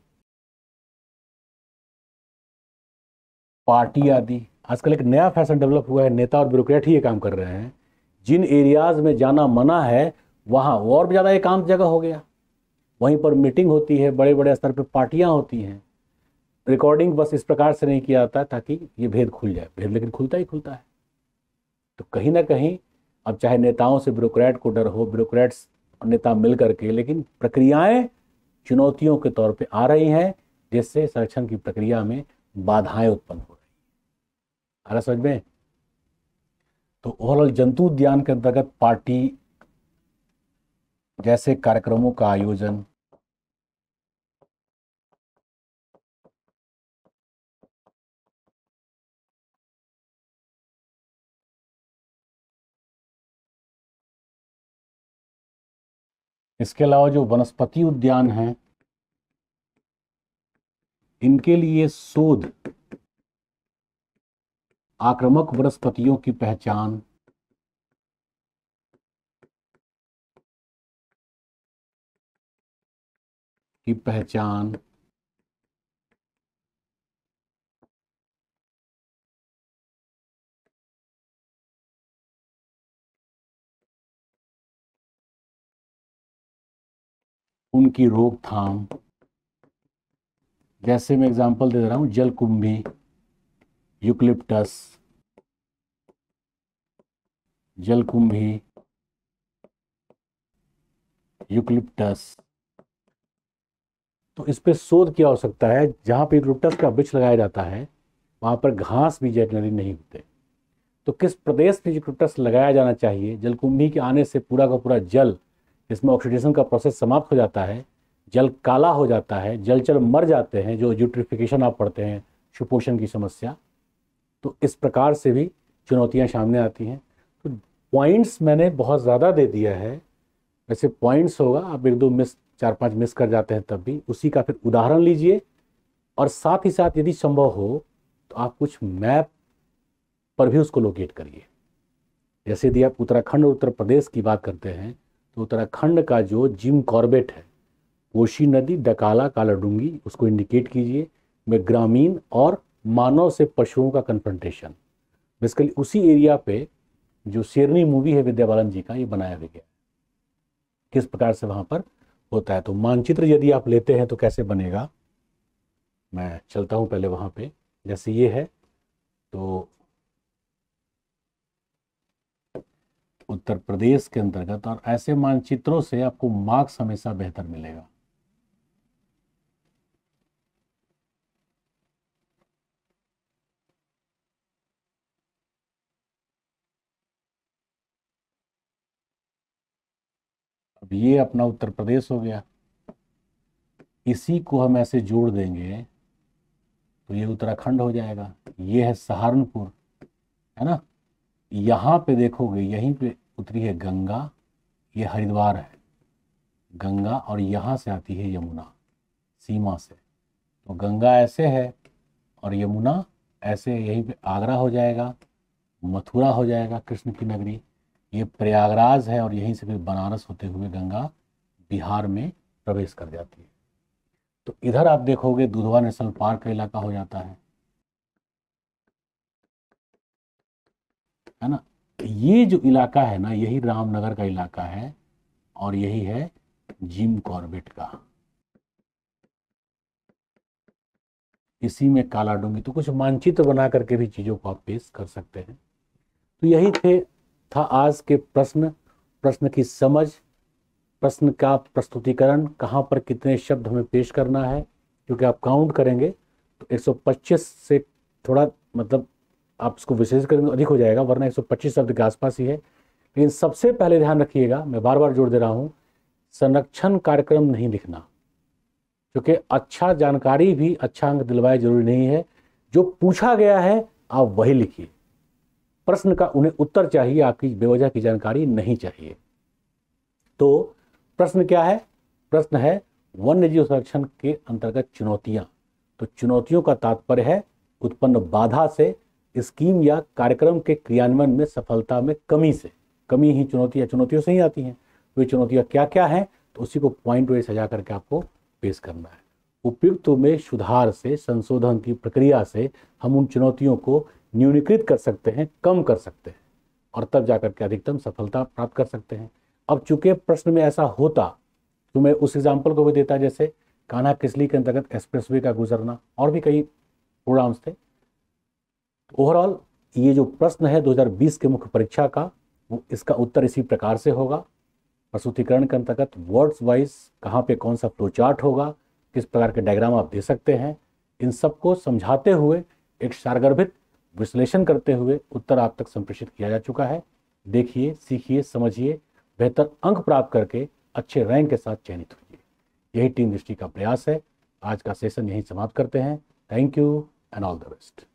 पार्टी आदि, आजकल एक नया फैशन डेवलप हुआ है, नेता और ब्यूरोक्रेट ही ये काम कर रहे हैं। जिन एरियाज में जाना मना है वहाँ और भी ज़्यादा एकांत जगह हो गया, वहीं पर मीटिंग होती है, बड़े बड़े स्तर पर पार्टियां होती हैं। रिकॉर्डिंग बस इस प्रकार से नहीं किया जाता ताकि ये भेद खुल जाए, भेद लेकिन खुलता ही खुलता है। तो कहीं ना कहीं अब चाहे नेताओं से ब्यूरोक्रेट को डर हो, ब्यूरोक्रेट्स और नेता मिल करके, लेकिन प्रक्रियाएं चुनौतियों के तौर पे आ रही हैं, जिससे संरक्षण की प्रक्रिया में बाधाएं उत्पन्न हो रही है। आ रहा समझ में? तो ओवरऑल जंतु उद्यान के अंतर्गत पार्टी जैसे कार्यक्रमों का आयोजन, इसके अलावा जो वनस्पति उद्यान हैं, इनके लिए शोध, आक्रामक वनस्पतियों की पहचान, की पहचान, उनकी रोकथाम, जैसे मैं एग्जांपल दे रहा हूं, जलकुंभी, यूकलिप्टस, जलकुंभी, यूकलिप्टस। तो इस पे शोध किया हो सकता है। जहां पे यूकलिप्टस का वृक्ष लगाया जाता है वहां पर घास भी जनरली नहीं होते। तो किस प्रदेश में यूकलिप्टस लगाया जाना चाहिए? जलकुंभी के आने से पूरा का पूरा जल, इसमें ऑक्सीडेशन का प्रोसेस समाप्त हो जाता है, जल काला हो जाता है, जलचर मर जाते हैं, जो यूट्रिफिकेशन आप पढ़ते हैं, सुपोषण की समस्या। तो इस प्रकार से भी चुनौतियां सामने आती हैं। तो पॉइंट्स मैंने बहुत ज़्यादा दे दिया है। वैसे पॉइंट्स होगा, आप एक दो मिस, चार पांच मिस कर जाते हैं तब भी उसी का फिर उदाहरण लीजिए, और साथ ही साथ यदि संभव हो तो आप कुछ मैप पर भी उसको लोकेट करिए। जैसे यदि आप उत्तराखंड और उत्तर प्रदेश की बात करते हैं तो उत्तराखंड का जो जिम कॉर्बेट है, कोशी नदी, डकाला, कालाडूंगी, उसको इंडिकेट कीजिए में ग्रामीण और मानव से पशुओं का कन्फ्रंटेशन। बेसिकली उसी एरिया पे जो शेरनी मूवी है विद्या बालन जी का, ये बनाया भी गया, किस प्रकार से वहां पर होता है। तो मानचित्र यदि आप लेते हैं तो कैसे बनेगा, मैं चलता हूं पहले वहां पे। जैसे ये है तो उत्तर प्रदेश के अंतर्गत, और ऐसे मानचित्रों से आपको मार्क्स हमेशा बेहतर मिलेगा। अब ये अपना उत्तर प्रदेश हो गया, इसी को हम ऐसे जोड़ देंगे तो ये उत्तराखंड हो जाएगा। ये है सहारनपुर, है ना। यहाँ पे देखोगे यहीं पे उतरी है गंगा, ये हरिद्वार है गंगा, और यहाँ से आती है यमुना सीमा से। तो गंगा ऐसे है और यमुना ऐसे, यहीं पे आगरा हो जाएगा, मथुरा हो जाएगा कृष्ण की नगरी, ये प्रयागराज है, और यहीं से फिर बनारस होते हुए गंगा बिहार में प्रवेश कर जाती है। तो इधर आप देखोगे दुधवा नेशनल पार्क का इलाका हो जाता है ना। ये जो इलाका है ना, यही रामनगर का इलाका है, और यही है जिम कॉर्बेट का, इसी में कालाडूंगी। तो कुछ मानचित्र बना करके भी चीजों को आप पेश कर सकते हैं। तो यही था आज के प्रश्न, प्रश्न की समझ, प्रश्न का प्रस्तुतिकरण, कहाँ पर कितने शब्द हमें पेश करना है। क्योंकि आप काउंट करेंगे तो 125 से थोड़ा, मतलब आप इसको विशेष करेंगे तो अधिक हो जाएगा, वरना 125 शब्द के आसपास ही है। लेकिन सबसे पहले ध्यान रखिएगा, मैं बार बार जोर दे रहा हूँ, संरक्षण कार्यक्रम नहीं लिखना। क्योंकि अच्छा जानकारी भी अच्छा अंक दिलवाए जरूरी नहीं है। जो पूछा गया है आप वही लिखिए, प्रश्न का उन्हें उत्तर चाहिए, आपकी बेवजह की जानकारी नहीं चाहिए। तो प्रश्न क्या है? प्रश्न है वन्य जीव संरक्षण के अंतर्गत चुनौतियां। तो चुनौतियों का तात्पर्य है उत्पन्न बाधा से, स्कीम या कार्यक्रम के क्रियान्वयन में सफलता में कमी से। कमी ही चुनौतियों से ही आती हैं। वे चुनौतियां क्या क्या हैं, तो उसी को पॉइंट वाइज सजा करके आपको पेश करना है। उपयुक्त में सुधार से, संशोधन की प्रक्रिया से हम उन चुनौतियों को न्यूनीकृत कर सकते हैं, कम कर सकते हैं, और तब जाकर के अधिकतम सफलता प्राप्त कर सकते हैं। अब चूंकि प्रश्न में ऐसा होता तो मैं उस एग्जाम्पल को भी देता, जैसे कान्हा किसली के अंतर्गत एक्सप्रेसवे का गुजरना, और भी कई प्रोग्राम्स थे। ओवरऑल ये जो प्रश्न है 2020 के मुख्य परीक्षा का, वो इसका उत्तर इसी प्रकार से होगा। प्रस्तुतिकरण के अंतर्गत वर्ड्स वाइज कहाँ पे कौन सा फ्लो चार्ट होगा, किस प्रकार के डायग्राम आप दे सकते हैं, इन सबको समझाते हुए एक सारगर्भित विश्लेषण करते हुए उत्तर आप तक संप्रेषित किया जा चुका है। देखिए, सीखिए, समझिए, बेहतर अंक प्राप्त करके अच्छे रैंक के साथ चयनित होइए। यही टीम दृष्टि का प्रयास है। आज का सेशन यहीं समाप्त करते हैं। Thank you and all the best.